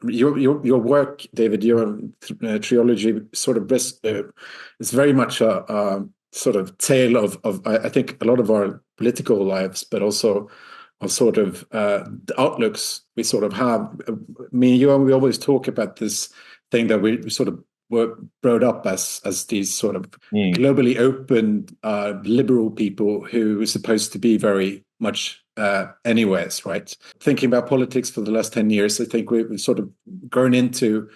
your work, David, your trilogy sort of is very much a sort of tale of I think a lot of our political lives, but also of sort of the outlooks we sort of have. Me and you, we always talk about this thing that we sort of were brought up as these sort of Mm. globally open liberal people who are supposed to be very much anyways, right? Thinking about politics for the last 10 years, I think we've sort of grown into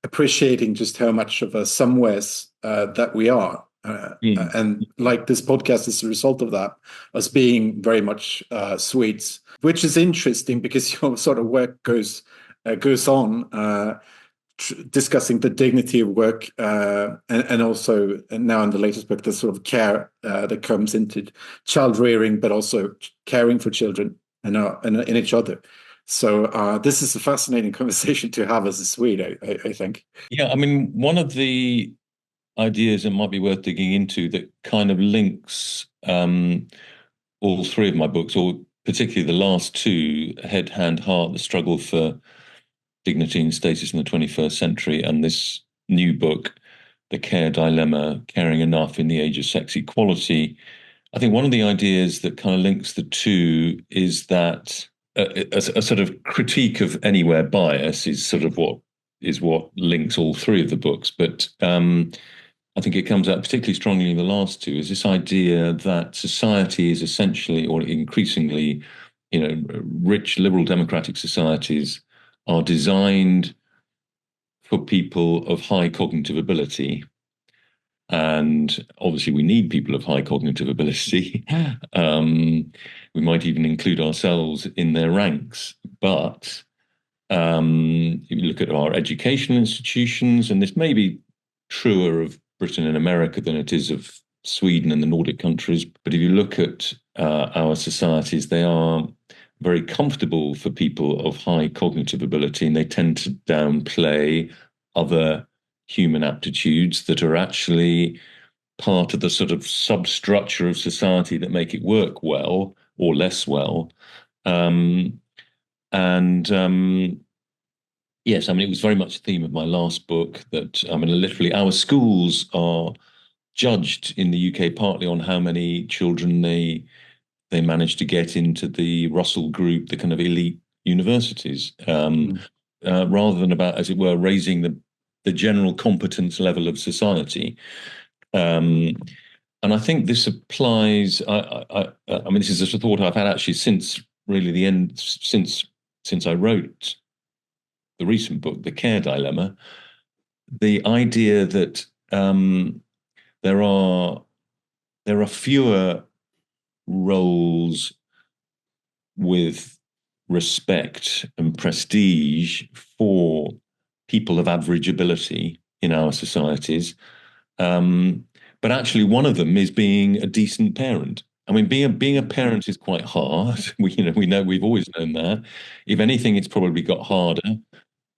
appreciating just how much of a somewheres that we are. Mm. And like this podcast is a result of that, us being very much Swedes, which is interesting because your sort of work goes on discussing the dignity of work and also now in the latest book the sort of care that comes into child rearing, but also caring for children and in each other. So this is a fascinating conversation to have as a Swede, I think. Yeah, I mean, one of the ideas that might be worth digging into that kind of links all three of my books, or particularly the last two, Head, Hand, Heart, the struggle for dignity and status in the 21st century, and this new book, The Care Dilemma, Caring Enough in the Age of Sex Equality. I think one of the ideas that kind of links the two is that a sort of critique of anywhere bias is sort of what links all three of the books. But I think it comes out particularly strongly in the last two, is this idea that society is essentially, or increasingly, rich liberal democratic societies are designed for people of high cognitive ability. And obviously, we need people of high cognitive ability. We might even include ourselves in their ranks. But if you look at our educational institutions, and this may be truer of Britain and America than it is of Sweden and the Nordic countries, but if you look at our societies, they are very comfortable for people of high cognitive ability, and they tend to downplay other human aptitudes that are actually part of the sort of substructure of society that make it work well or less well. And yes, I mean, it was very much the theme of my last book that, I mean, literally our schools are judged in the UK partly on how many children they manage to get into the Russell Group, the kind of elite universities, rather than about, as it were, raising the general competence level of society. And I think this applies. I mean, this is a thought I've had actually since really the end, since I wrote the recent book, The Care Dilemma. The idea that there are fewer roles with respect and prestige for people of average ability in our societies. But actually, one of them is being a decent parent. I mean, being a parent is quite hard. We've always known that. If anything, it's probably got harder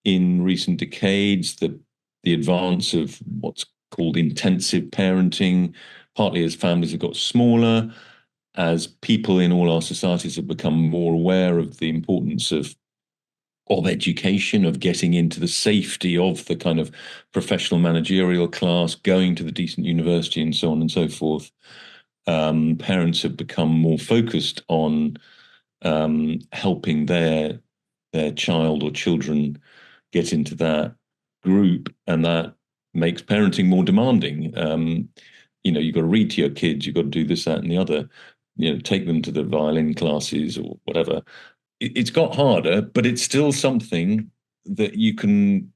in recent decades. The advance of what's called intensive parenting, partly as families have got smaller, as people in all our societies have become more aware of the importance of education, of getting into the safety of the kind of professional managerial class, going to the decent university and so on and so forth. Parents have become more focused on helping their child or children get into that group, and that makes parenting more demanding. You've got to read to your kids, you've got to do this, that, and the other. Take them to the violin classes or whatever. It's got harder, but it's still something that you can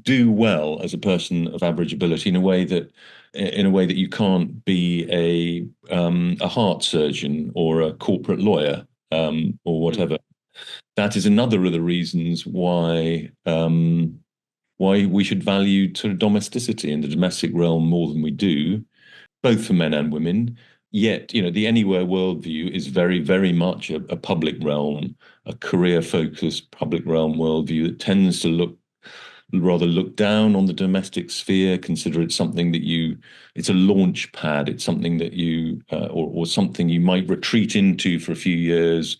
do well as a person of average ability in a way that you can't be a heart surgeon or a corporate lawyer or whatever. That is another of the reasons why we should value sort of domesticity in the domestic realm more than we do, both for men and women. Yet, the anywhere worldview is very, very much a public realm, a career-focused public realm worldview that tends to look down on the domestic sphere, consider it something that it's a launch pad, it's something that or something you might retreat into for a few years,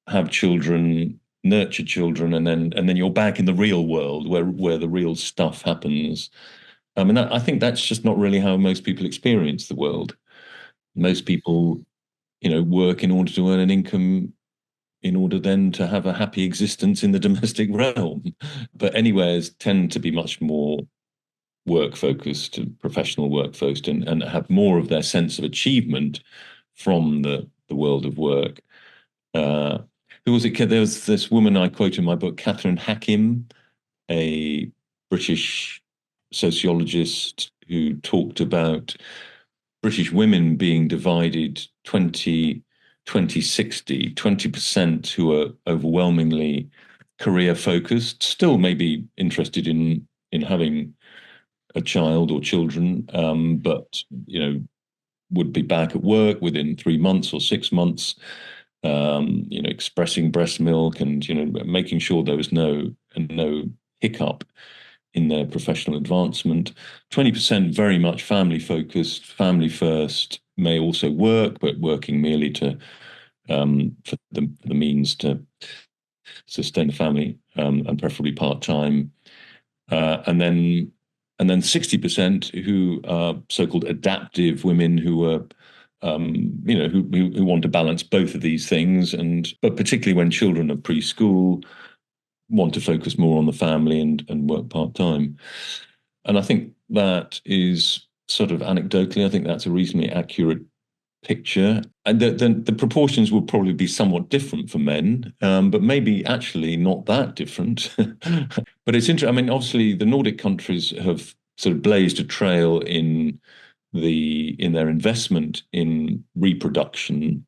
have children, nurture children, and then you're back in the real world where the real stuff happens. I mean, I think that's just not really how most people experience the world. Most people, work in order to earn an income in order then to have a happy existence in the domestic realm. But anywheres tend to be much more work focused, professional work focused, and have more of their sense of achievement from the world of work. Who was it? There was this woman I quote in my book, Catherine Hackim, a British sociologist, who talked about British women being divided 20-60, 20% who are overwhelmingly career focused, still maybe interested in having a child or children, but would be back at work within 3 months or 6 months, expressing breast milk and making sure there was no hiccup in their professional advancement. 20% very much family focused, family first, may also work, but working merely to for the means to sustain the family, and preferably part-time. And then 60% who are so-called adaptive women who are who want to balance both of these things, but particularly when children are preschool, want to focus more on the family and work part-time. And I think that is sort of anecdotally, I think that's a reasonably accurate picture. And the proportions will probably be somewhat different for men, but maybe actually not that different. But it's interesting. I mean, obviously, the Nordic countries have sort of blazed a trail in their investment in reproduction.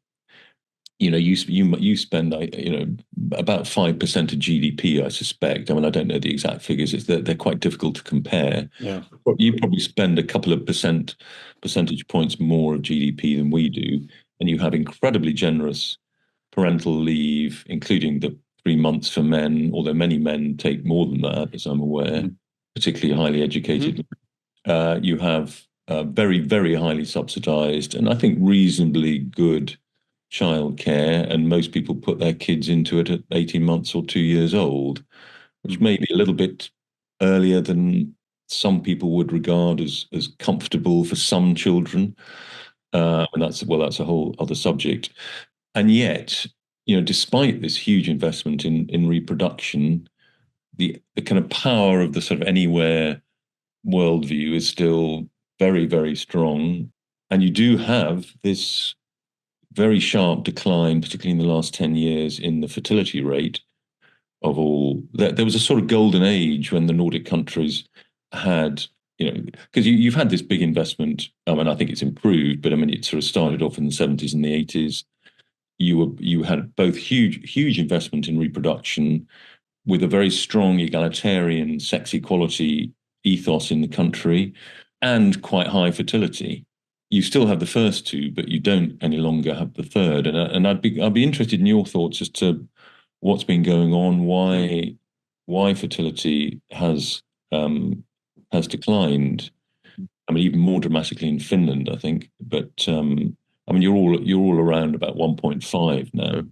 You spend about 5% of GDP, I suspect. I mean, I don't know the exact figures. They're quite difficult to compare. Yeah, you probably spend a couple of percentage points more of GDP than we do, and you have incredibly generous parental leave, including the 3 months for men. Although many men take more than that, as I'm aware, particularly highly educated. You have very, very highly subsidized, and I think reasonably good childcare, and most people put their kids into it at 18 months or 2 years old, which may be a little bit earlier than some people would regard as comfortable for some children. And that's a whole other subject. And yet, despite this huge investment in reproduction, the kind of power of the sort of anywhere worldview is still very, very strong. And you do have this very sharp decline, particularly in the last 10 years, in the fertility rate of all. There was a sort of golden age when the Nordic countries had, because you've had this big investment, and I think it's improved, but I mean, it sort of started off in the 70s and the 80s. You had both huge investment in reproduction with a very strong egalitarian sex equality ethos in the country, and quite high fertility. You still have the first two, but you don't any longer have the third. And I'd be interested in your thoughts as to what's been going on, why fertility has declined. I mean, even more dramatically in Finland, I think. But I mean, you're all around about 1.5 now.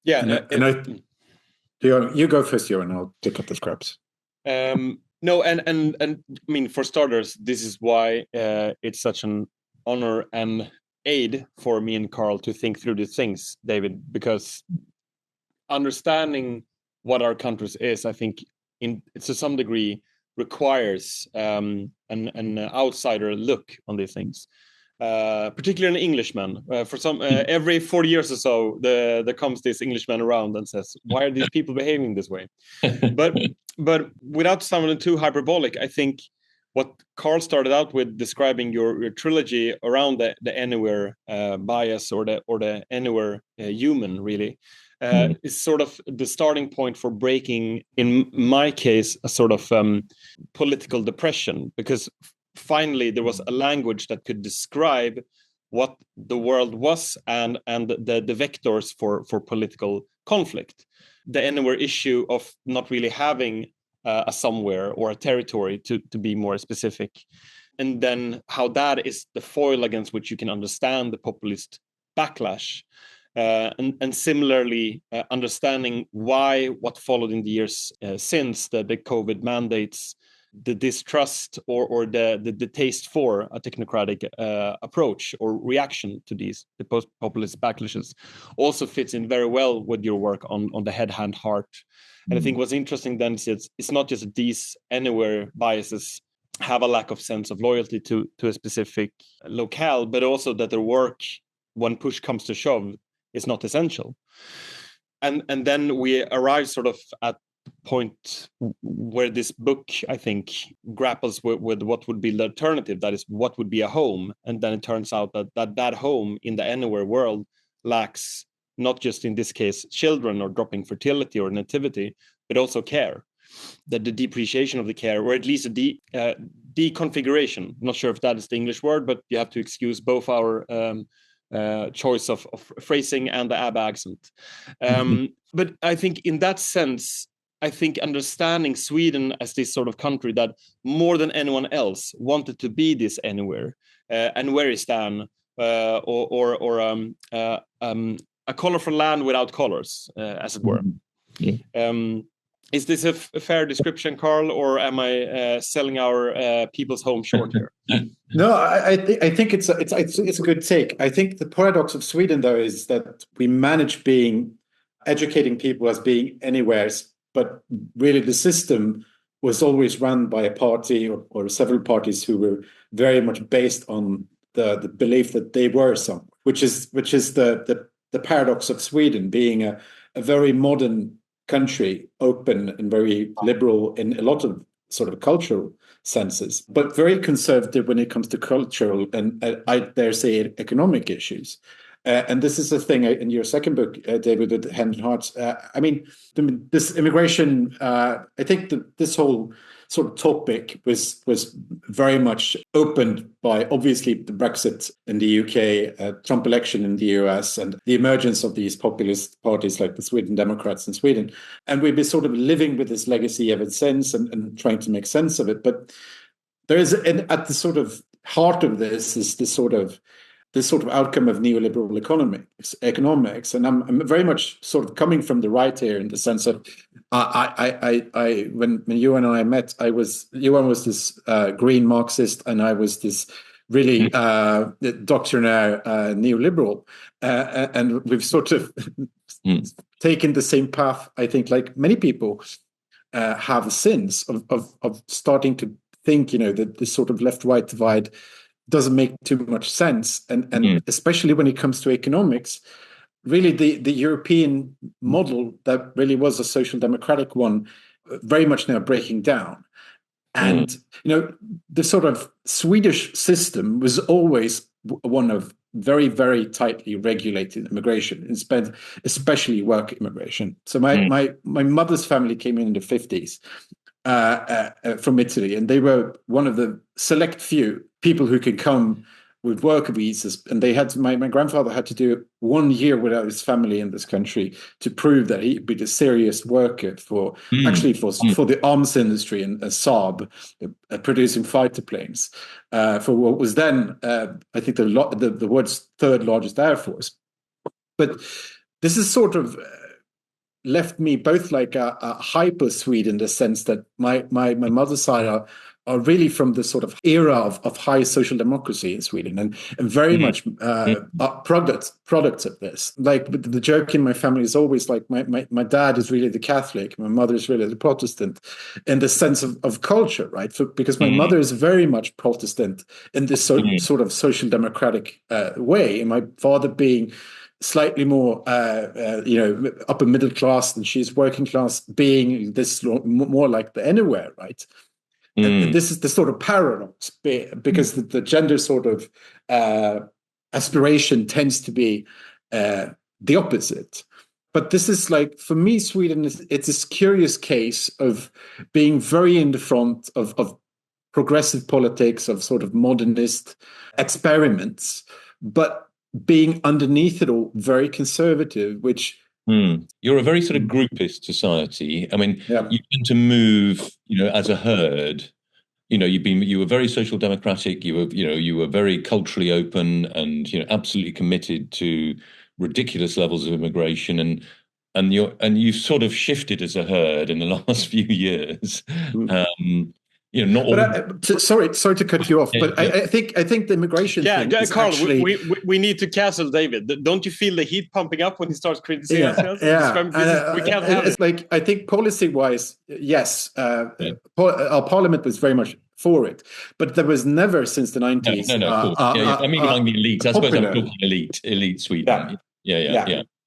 Yeah. You go first, Johan. I'll pick up the scraps. No, and I mean, for starters, this is why it's such an honor and aid for me and Carl to think through these things, David, because understanding what our countries is, I think, to some degree, requires an outsider look on these things. Particularly an Englishman. For some, every 40 years or so, there comes this Englishman around and says, "Why are these people behaving this way?" But without sounding too hyperbolic, I think what Carl started out with describing your trilogy around the anywhere bias or the anywhere human really is sort of the starting point for breaking, in my case, a sort of political depression, because finally there was a language that could describe what the world was and the vectors for political conflict. The anywhere issue of not really having a somewhere or a territory, to be more specific, and then how that is the foil against which you can understand the populist backlash. And similarly, understanding why what followed in the years since the COVID mandates, the distrust or the taste for a technocratic approach or reaction to the post-populist backlashes also fits in very well with your work on the head, hand, heart. And I think what's interesting then is it's not just these anywhere biases have a lack of sense of loyalty to a specific locale, but also that their work, when push comes to shove, is not essential. And then we arrive sort of at the point where this book, I think, grapples with what would be the alternative, that is, what would be a home. And then it turns out that home in the anywhere world lacks, not just in this case, children or dropping fertility or nativity, but also care. That the depreciation of the care, or at least a deconfiguration, I'm not sure if that is the English word, but you have to excuse both our choice of phrasing and the ABBA accent. But I think in that sense, I think understanding Sweden as this sort of country that more than anyone else wanted to be this anywhere, and where is Dan, or a colorful land without colors, as it were. Is this a fair description, Carl, or am I selling our people's home short here? No, I think it's a good take. I think the paradox of Sweden, though, is that we manage educating people as being anywheres, but really the system was always run by a party or several parties who were very much based on the belief that they were some, which is the paradox of Sweden being a very modern country, open and very liberal in a lot of sort of cultural senses, but very conservative when it comes to cultural and I dare say economic issues. And this is the thing in your second book, David, with Hand and Heart. I mean, this immigration, I think this whole sort of topic was very much opened by obviously the Brexit in the UK, Trump election in the US, and the emergence of these populist parties like the Sweden Democrats in Sweden. And we've been sort of living with this legacy ever since and trying to make sense of it. But there is, at the sort of heart of this is this sort of outcome of neoliberal economics, and I'm very much sort of coming from the right here in the sense of when you and I met, Johan was this green Marxist, and I was this really doctrinaire neoliberal, and we've sort of taken the same path. I think, like many people have since of starting to think, that this sort of left-right divide doesn't make too much sense, and especially when it comes to economics, really the European model that really was a social democratic one, very much now breaking down. And the sort of Swedish system was always one of very, very tightly regulated immigration, especially work immigration. So my mother's family came in the 50s. From Italy, and they were one of the select few people who could come with work visas, and they had my grandfather had to do 1 year without his family in this country to prove that he'd be a serious worker for the arms industry and Saab, producing fighter planes for what was then I think the world's third largest air force. But this is sort of left me both like a hyper Swede in the sense that my mother's side are really from the sort of era of high social democracy in Sweden, and very much products of this. Like the joke in my family is always like my dad is really the Catholic, my mother is really the Protestant, in the sense of culture, right? Because my mother is very much Protestant in this sort of social democratic way, and my father being slightly more, upper middle class, and she's working class, being this more like the anywhere, right? And this is the sort of paradox, because the gender sort of aspiration tends to be the opposite. But this is like, for me, Sweden it's this curious case of being very in the front of progressive politics, of sort of modernist experiments, but being underneath it all very conservative, which you're a very sort of groupist society. I mean, you tend to move, as a herd. You were very social democratic. You were very culturally open, and absolutely committed to ridiculous levels of immigration, and you've sort of shifted as a herd in the last few years. Not all. But sorry to cut you off, but I think the immigration thing is Carl, actually we need to cancel David. Don't you feel the heat pumping up when he starts criticizing us? We can't have it's like, I think policy-wise, yes, our parliament was very much for it, but there was never since the 90s. No, of course. I mean, among the elites, I suppose I'm talking elite Sweden.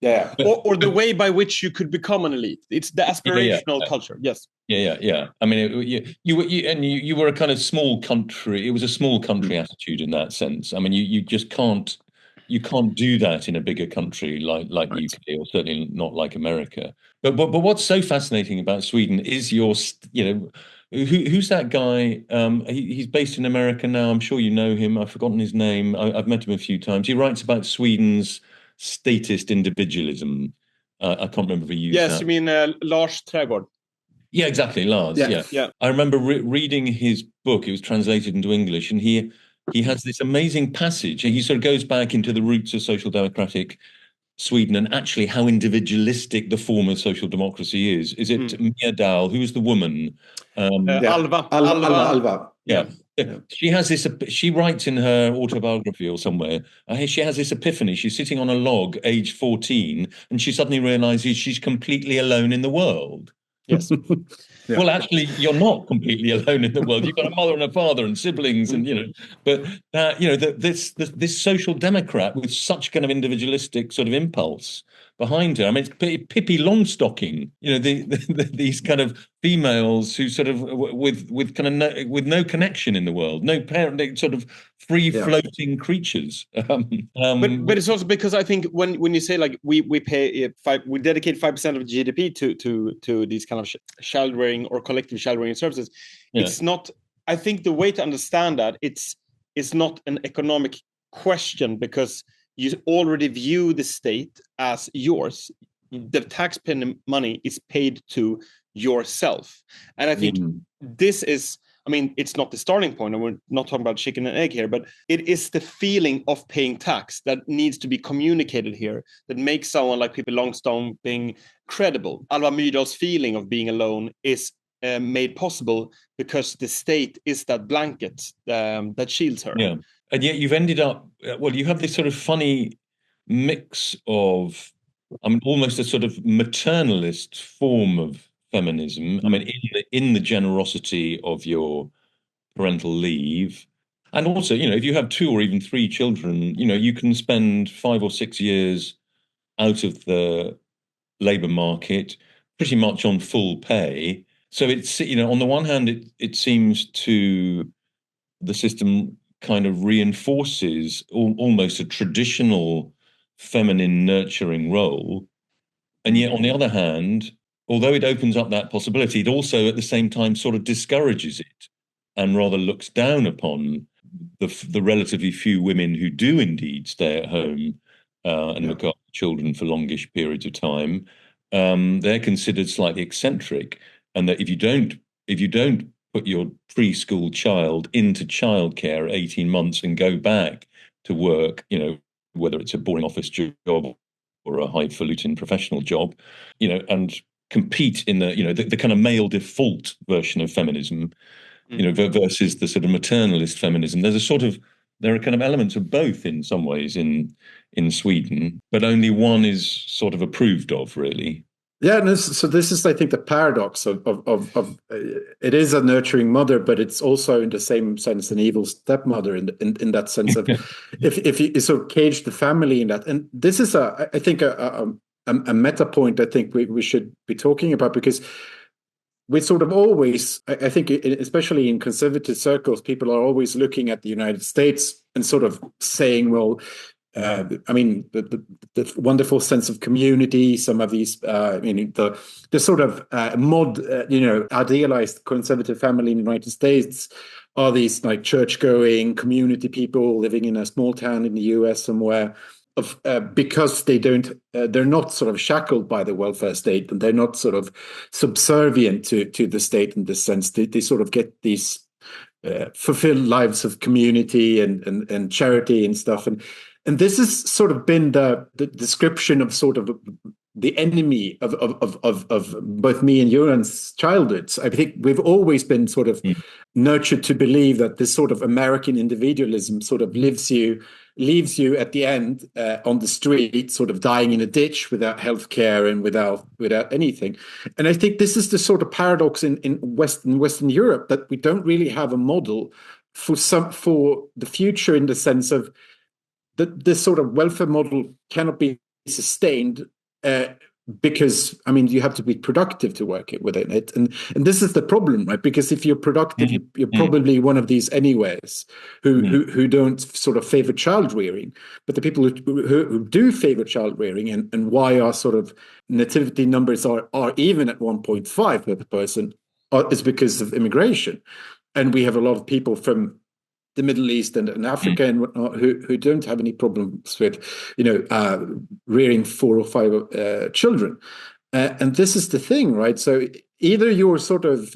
Yeah. Or the way by which you could become an elite. It's the aspirational culture. Yes. Yeah. I mean, you were a kind of small country. It was a small country attitude in that sense. I mean, you just can't do that in a bigger country like the UK, or certainly not like America. But what's so fascinating about Sweden is who's that guy? He's based in America now. I'm sure you know him. I've forgotten his name. I've met him a few times. He writes about Sweden's statist individualism. I can't remember if he used that. Yes, you mean Lars Trägård. Yeah, exactly, Lars. Yeah. I remember reading his book. It was translated into English, and he has this amazing passage. He sort of goes back into the roots of social democratic Sweden and actually how individualistic the form of social democracy is. Is it Myrdal? Who is the woman? Alva. Yeah. She has this. She writes in her autobiography or somewhere. She has this epiphany. She's sitting on a log, age 14, and she suddenly realizes she's completely alone in the world. Yes. Well, actually, you're not completely alone in the world. You've got a mother and a father and siblings, and But this social democrat with such kind of individualistic sort of impulse behind her. I mean, it's Pippi Longstocking. These kind of females who sort of with no connection in the world, no parent, sort of free floating creatures. But it's also because I think when you say like we dedicate 5% of GDP to these kind of child rearing or collective child rearing services, it's not. I think the way to understand that it's not an economic question, because you already view the state as yours. The taxpayer money is paid to yourself. And I think this is, I mean, it's not the starting point, and we're not talking about chicken and egg here, but it is the feeling of paying tax that needs to be communicated here that makes someone like Pippi Longstocking credible. Alva Myrdal's feeling of being alone is made possible because the state is that blanket that shields her. Yeah. And yet you've ended up, you have this sort of funny mix of, almost a sort of maternalist form of feminism. I mean, in the generosity of your parental leave. And also, if you have 2 or even 3 children, you can spend 5 or 6 years out of the labor market pretty much on full pay. So it's, on the one hand, it seems to the system kind of reinforces almost a traditional feminine nurturing role. And yet, on the other hand, although it opens up that possibility, it also at the same time sort of discourages it and rather looks down upon the relatively few women who do indeed stay at home and look after children for longish periods of time. They're considered slightly eccentric, and that if you don't put your preschool child into childcare at 18 months and go back to work, whether it's a boring office job or a highfalutin professional job, and compete in the kind of male default version of feminism, versus the sort of maternalist feminism. There are kind of elements of both in some ways in Sweden, but only one is sort of approved of, really. Yeah, and so this is, I think, the paradox of it is a nurturing mother, but it's also in the same sense an evil stepmother in that sense of if you sort of cage the family in that. And this is I think a meta point I think we should be talking about, because we sort of always, I think, especially in conservative circles, people are always looking at the United States and sort of saying, well, the wonderful sense of community, some of these, the sort of idealized conservative family in the United States are these like church-going community people living in a small town in the US somewhere, because they're not sort of shackled by the welfare state, and they're not sort of subservient to the state in this sense. They sort of get these fulfilled lives of community and charity and stuff. And And this has sort of been the description of sort of the enemy of both me and Johan's childhoods. I think we've always been sort of nurtured to believe that this sort of American individualism sort of leaves you at the end on the street, sort of dying in a ditch without healthcare and without anything. And I think this is the sort of paradox in Western Europe, that we don't really have a model for the future, in the sense of that this sort of welfare model cannot be sustained because, I mean, you have to be productive to work within it. And this is the problem, right? Because if you're productive, you're probably one of these anyways who don't sort of favor child rearing. But the people who do favor child rearing, and why our sort of nativity numbers are even at 1.5 per person, is because of immigration. And we have a lot of people from the Middle East and Africa and whatnot who don't have any problems with, rearing 4 or 5 children. And this is the thing, right? So either you're sort of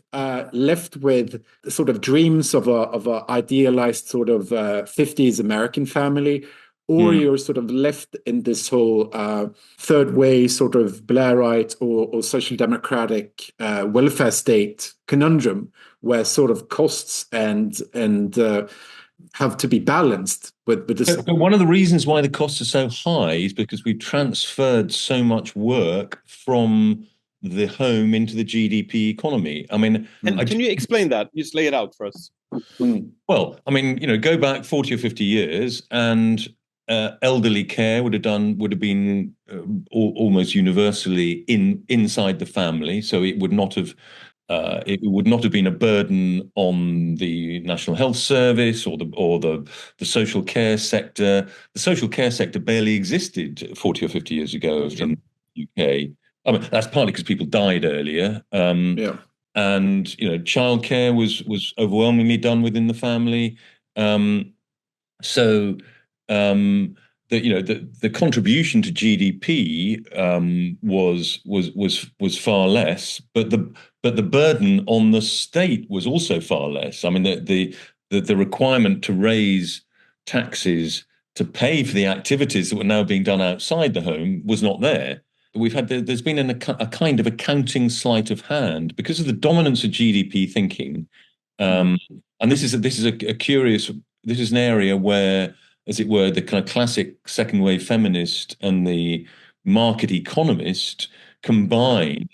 left with sort of dreams of a idealized sort of 50s American family, or you're sort of left in this whole third way sort of Blairite or social democratic welfare state conundrum, where sort of costs and have to be balanced with this. But one of the reasons why the costs are so high is because we've transferred so much work from the home into the GDP economy. I mean, can you explain that? Just lay it out for us. Well, I mean, go back 40 or 50 years, and elderly care would have been almost universally inside the family, so it would not have been a burden on the National Health Service or the social care sector. The social care sector barely existed 40 or 50 years ago in the UK. I mean, that's partly because people died earlier. And childcare was overwhelmingly done within the family. So the contribution to GDP was far less, but the burden on the state was also far less. I mean, the requirement to raise taxes to pay for the activities that were now being done outside the home was not there. There's been a kind of accounting sleight of hand because of the dominance of GDP thinking, and this is an area where, as it were, the kind of classic second wave feminist and the market economist combine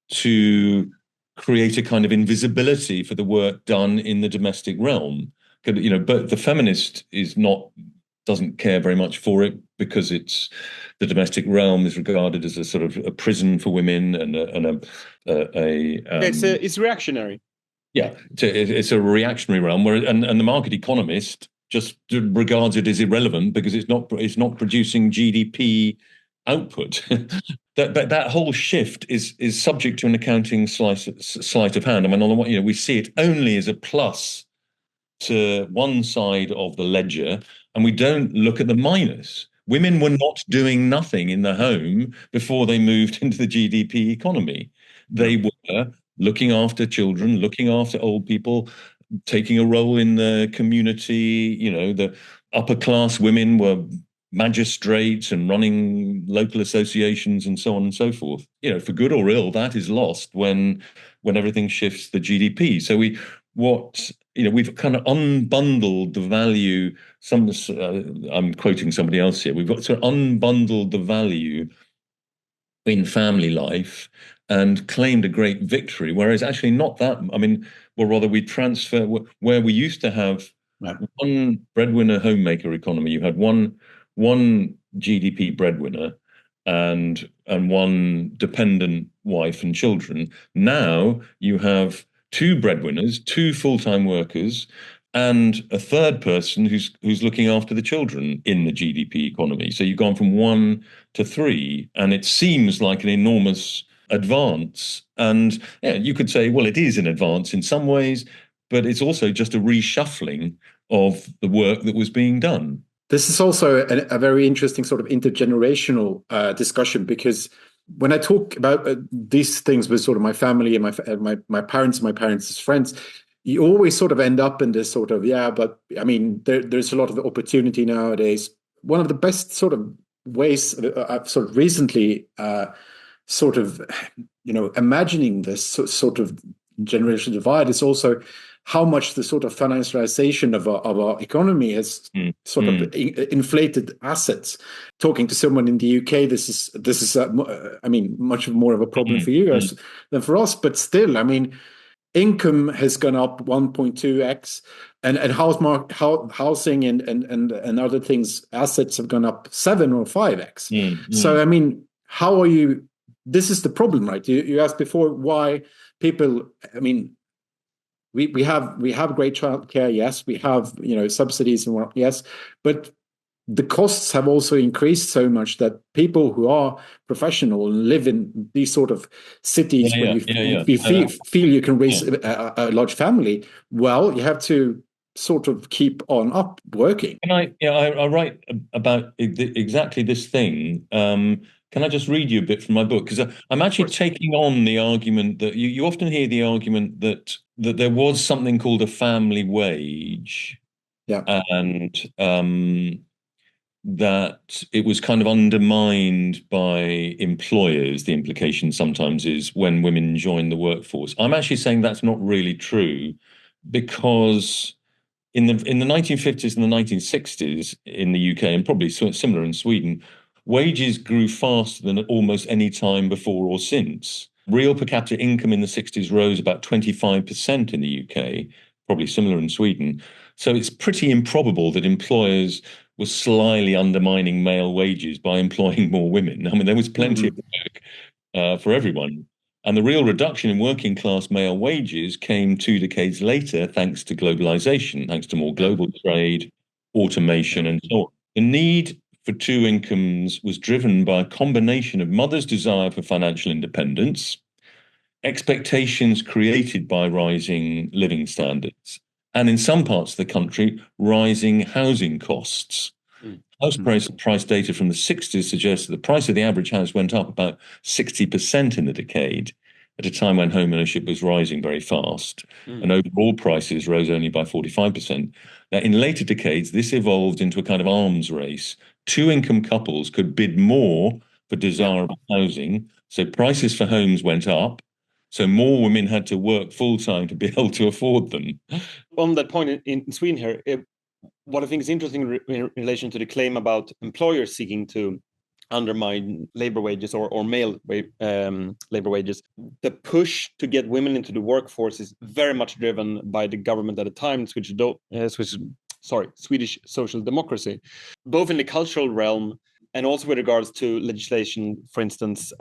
to create a kind of invisibility for the work done in the domestic realm. But the feminist doesn't care very much for it, because the domestic realm is regarded as a sort of a prison for women it's reactionary. Yeah, it's a reactionary realm, and the market economist just regards it as irrelevant because it's not producing GDP output. that whole shift is subject to an accounting sleight of hand. I mean, on the one, we see it only as a plus to one side of the ledger, and we don't look at the minus. Women were not doing nothing in the home before they moved into the GDP economy. They were looking after children, looking after old people, taking a role in the community. The upper class women were magistrates and running local associations and so on and so forth. For good or ill, that is lost when everything shifts the GDP. So we've kind of unbundled the value. I'm quoting somebody else here. We've got to unbundle the value in family life and claimed a great victory, whereas actually not that. I mean, or rather, we transfer where we used to have one breadwinner homemaker economy. You had one GDP breadwinner and one dependent wife and children. Now you have 2 breadwinners, 2 full-time workers, and a third person who's looking after the children in the GDP economy. So you've gone from 1 to 3, and it seems like an enormous advance. And you could say, well, it is an advance in some ways, but it's also just a reshuffling of the work that was being done. This is also a very interesting sort of intergenerational discussion, because when I talk about these things with sort of my family and my parents' friends, you always sort of end up in this sort of, but I mean, there's a lot of opportunity nowadays. one of the best sort of ways I've sort of recently sort of, imagining this sort of generational divide is also how much the sort of financialization of our economy has sort of inflated assets. Talking to someone in the UK, this is much more of a problem for you guys than for us, but still, I mean, income has gone up 1.2x, and housing and other things, assets have gone up 7 or 5x. So I mean, how are you? This is the problem, right? You asked before why people. I mean, we have great childcare, yes. We have subsidies and what, yes, but the costs have also increased so much that people who are professional and live in these sort of cities where you feel you can raise a large family, well, you have to sort of keep on up working. And I write about exactly this thing. Can I just read you a bit from my book? Because I'm actually taking on the argument that you often hear the argument that there was something called a family wage. Yeah. And that it was kind of undermined by employers. The implication sometimes is when women join the workforce. I'm actually saying that's not really true, because in the 1950s and the 1960s in the UK, and probably similar in Sweden, wages grew faster than at almost any time before or since. Real per capita income in the 60s rose about 25% in the UK, probably similar in Sweden. So it's pretty improbable that employers were slyly undermining male wages by employing more women. I mean, there was plenty of work for everyone. And the real reduction in working class male wages came 2 decades later, thanks to globalization, thanks to more global trade, automation, and so on. The need for two incomes was driven by a combination of mothers' desire for financial independence, expectations created by rising living standards, and in some parts of the country, rising housing costs. House price data from the 60s suggests that the price of the average house went up about 60% in the decade, at a time when home ownership was rising very fast, and overall prices rose only by 45%. Now, in later decades, this evolved into a kind of arms race. Two-income couples could bid more for desirable housing, so prices for homes went up, so more women had to work full-time to be able to afford them. On that point in Sweden here, what I think is interesting in relation to the claim about employers seeking to undermine labor wages or male labor wages, the push to get women into the workforce is very much driven by the government at the time, Swedish Social Democracy, both in the cultural realm and also with regards to legislation, for instance,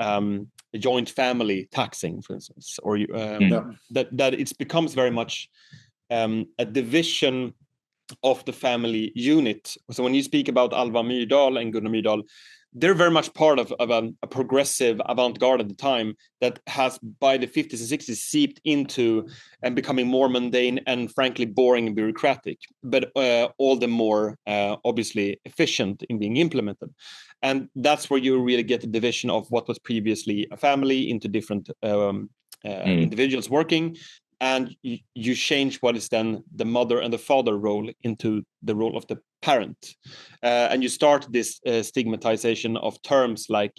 joint family taxing, for instance, or that it becomes very much a division of the family unit. So when you speak about Alva Myrdal and Gunnar Myrdal, they're very much part of a progressive avant-garde at the time that has, by the 50s and 60s, seeped into and becoming more mundane and frankly boring and bureaucratic, but all the more obviously efficient in being implemented. And that's where you really get the division of what was previously a family into different individuals working. And you change what is then the mother and the father role into the role of the parent. And you start this stigmatization of terms like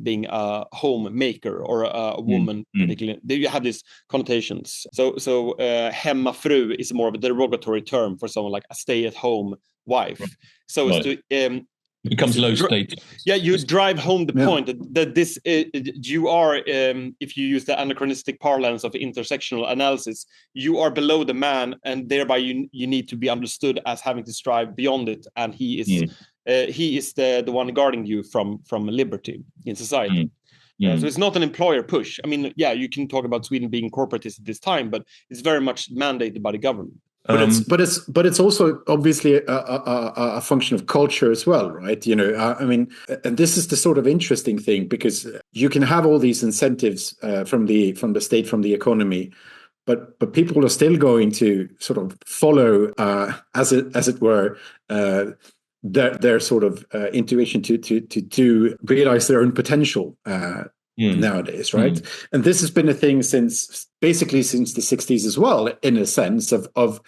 being a homemaker or a woman. Particularly. You have these connotations. So hemmafru is more of a derogatory term for someone like a stay-at-home wife. So as to it becomes low status. Yeah, you drive home the point that this you are, if you use the anachronistic parlance of intersectional analysis, you are below the man, and thereby you need to be understood as having to strive beyond it, and he is the one guarding you from liberty in society. So it's not an employer push. I mean, you can talk about Sweden being corporatist at this time, but it's very much mandated by the government. But it's also obviously a function of culture as well, right? I mean, and this is the sort of interesting thing, because you can have all these incentives from the state, from the economy, but people are still going to sort of follow, as it were, their sort of intuition to realize their own potential. Nowadays, right? And this has been a thing basically since the 60s as well, in a sense of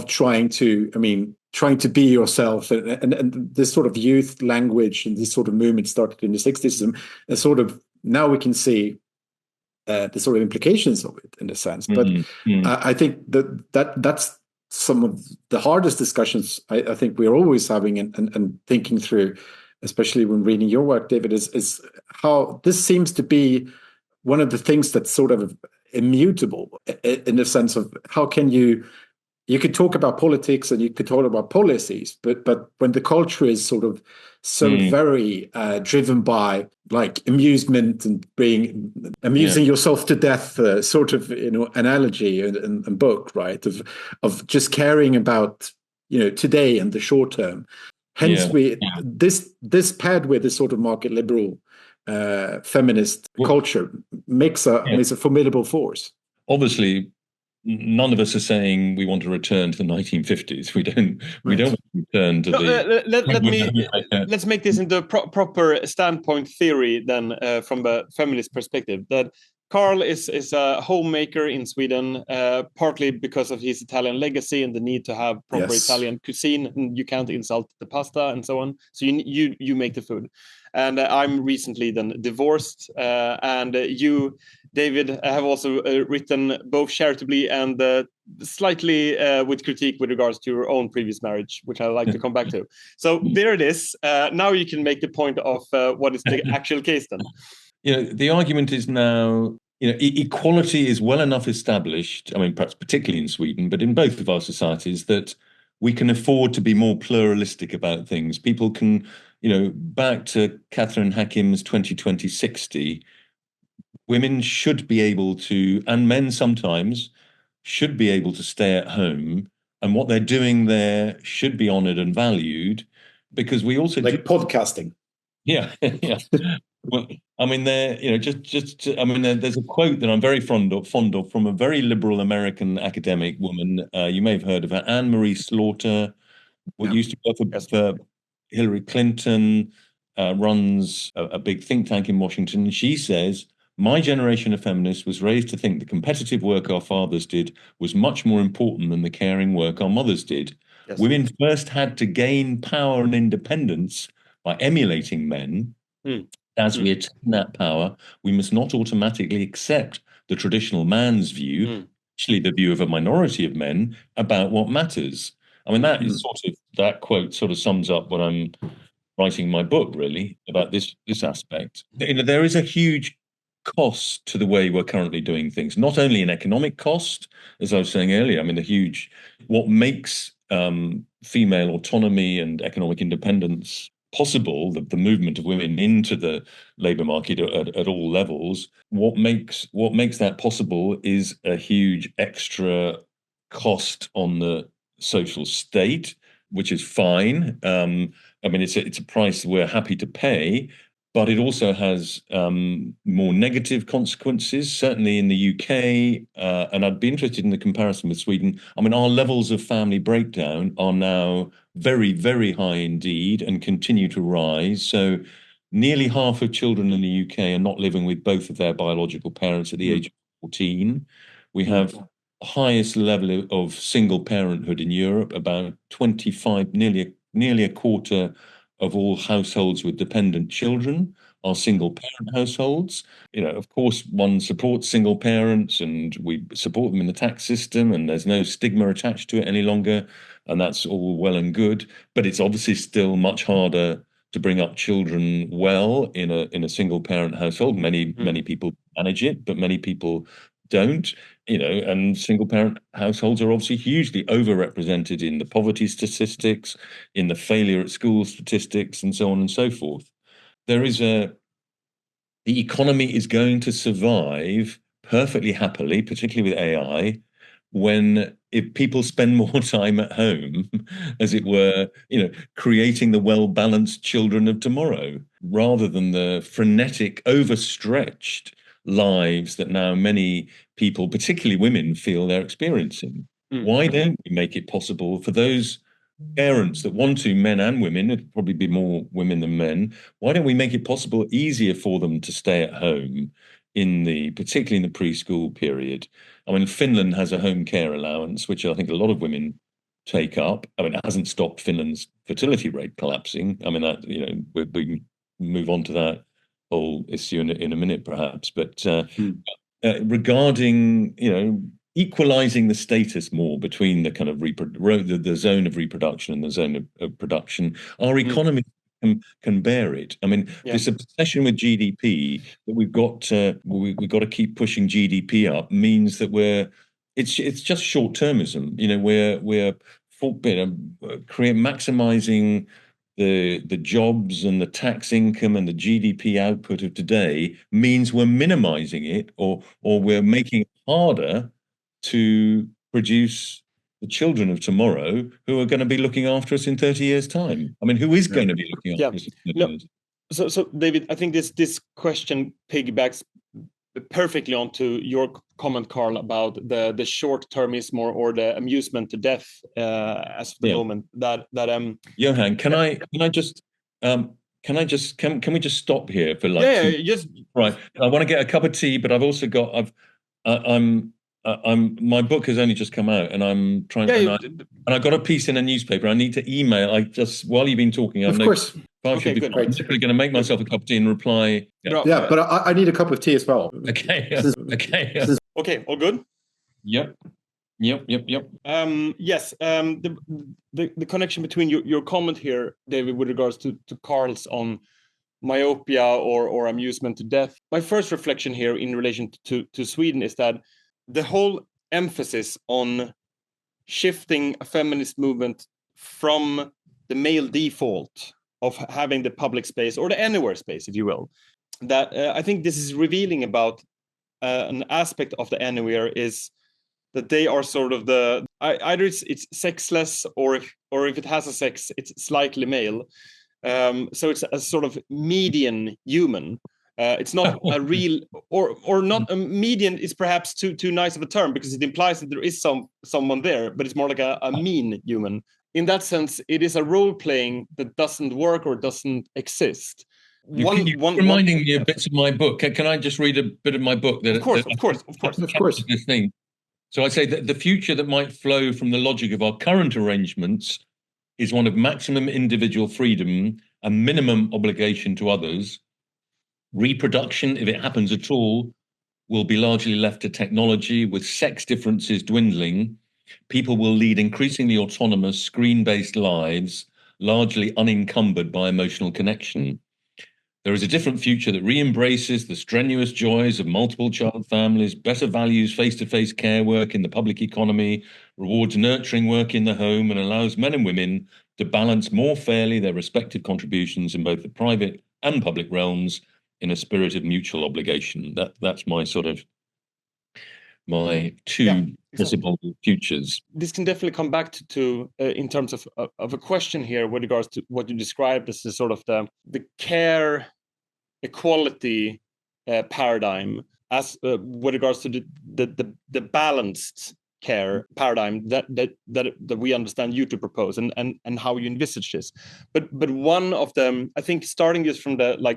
trying to, I mean, trying to be yourself, and this sort of youth language and this sort of movement started in the 60s, and sort of now we can see the sort of implications of it in a sense. But I think that's some of the hardest discussions I think we're always having and thinking through, especially when reading your work, David, is how this seems to be one of the things that's sort of immutable in the sense of how can you could talk about politics and you could talk about policies, but when the culture is sort of so very driven by like amusement and amusing yourself to death, sort of analogy and book, right, of just caring about today and the short term. Hence, this paired with this sort of market liberal feminist culture makes a formidable force. Obviously, none of us are saying we want to return to the 1950s. We don't want to return to let's make this into a proper standpoint theory then, from a feminist perspective, that Carl is a homemaker in Sweden, partly because of his Italian legacy and the need to have proper Italian cuisine, and you can't insult the pasta and so on. So you make the food. And I'm recently then divorced, and you, David, have also written both charitably and slightly with critique with regards to your own previous marriage, which I'd like to come back to. So there it is. Now you can make the point of what is the actual case then. The argument is now, equality is well enough established, I mean, perhaps particularly in Sweden, but in both of our societies, that we can afford to be more pluralistic about things. People can, back to Catherine Hakim's 2020-60, women should be able to, and men sometimes, should be able to stay at home, and what they're doing there should be honored and valued, because we also podcasting. Yeah, yeah. Well, I mean, there's a quote that I'm very fond of from a very liberal American academic woman. You may have heard of her, Anne Marie Slaughter, used to work for Hillary Clinton, runs a big think tank in Washington. She says, "My generation of feminists was raised to think the competitive work our fathers did was much more important than the caring work our mothers did. Yes. Women first had to gain power and independence by emulating men. As we attain that power, we must not automatically accept the traditional man's view, actually the view of a minority of men, about what matters." I mean, that quote sort of sums up what I'm writing in my book, really, about this aspect. There is a huge cost to the way we're currently doing things, not only an economic cost, as I was saying earlier. I mean, what makes female autonomy and economic independence possible, the movement of women into the labor market at all levels, what makes that possible is a huge extra cost on the social state, which is fine. I mean, it's a price we're happy to pay, but it also has more negative consequences, certainly in the UK. And I'd be interested in the comparison with Sweden. I mean, our levels of family breakdown are now very, very high indeed and continue to rise. So nearly half of children in the UK are not living with both of their biological parents at the age of 14. We have highest level of single parenthood in Europe. About 25, nearly a quarter of all households with dependent children are single parent households. Of course, one supports single parents and we support them in the tax system, and there's no stigma attached to it any longer, and that's all well and good. But it's obviously still much harder to bring up children well in a single parent household. Many people manage it, but many people don't. And single parent households are obviously hugely overrepresented in the poverty statistics, in the failure at school statistics, and so on and so forth. The economy is going to survive perfectly happily, particularly with AI, if people spend more time at home, as it were, creating the well-balanced children of tomorrow, rather than the frenetic, overstretched lives that now many people, particularly women, feel they're experiencing. Why don't we make it possible for those parents that want to, men and women, it'd probably be more women than men, why don't we make it possible, easier for them to stay at home, particularly in the preschool period? I mean, Finland has a home care allowance, which I think a lot of women take up. I mean, it hasn't stopped Finland's fertility rate collapsing. I mean, that, we can move on to that whole issue in a minute, perhaps. But regarding, equalizing the status more between the kind of the zone of reproduction and the zone of production, our economy can bear it. I mean, this obsession with GDP that we've got to keep pushing GDP up means that it's just short-termism. We're maximizing the jobs and the tax income and the GDP output of today means we're minimizing it, or we're making it harder to produce the children of tomorrow who are going to be looking after us in 30 years' time. I mean, who is going to be looking after us in 30 years? So David, I think this question piggybacks perfectly onto your comment, Carl, about the short-termism or the amusement to death as of the moment. Johan, can we just stop here for right? I want to get a cup of tea, but I've also got my book has only just come out, and I'm trying. And I got a piece in a newspaper. I need to email. While you've been talking, of course. I'm simply going to make myself a cup of tea and reply. But I need a cup of tea as well. Okay. Okay. All good. Yep. Yes. The connection between your comment here, David, with regards to Carl's on myopia or amusement to death. My first reflection here in relation to Sweden is that the whole emphasis on shifting a feminist movement from the male default of having the public space or the anywhere space, if you will, that I think this is revealing about an aspect of the anywhere is that they are sort of either it's sexless or if it has a sex, it's slightly male. So it's a sort of median human. It's not a real or not a median is perhaps too nice of a term, because it implies that there is someone there, but it's more like a mean human. In that sense, it is a role playing that doesn't work or doesn't exist. Reminding me a bit of my book. Can I just read a bit of my book? Of course. This thing. So I say that the future that might flow from the logic of our current arrangements is one of maximum individual freedom and minimum obligation to others. Reproduction, if it happens at all, will be largely left to technology, with sex differences dwindling. People will lead increasingly autonomous, screen-based lives, largely unencumbered by emotional connection. There is a different future that re-embraces the strenuous joys of multiple child families, better values face-to-face care work in the public economy, rewards nurturing work in the home, and allows men and women to balance more fairly their respective contributions in both the private and public realms in a spirit of mutual obligation. That's my two possible futures. This can definitely come back to in terms of a question here with regards to what you described as the sort of the care equality paradigm as with regards to the balanced care paradigm that we understand you to propose and how you envisage this. But one of them, I think, starting just from the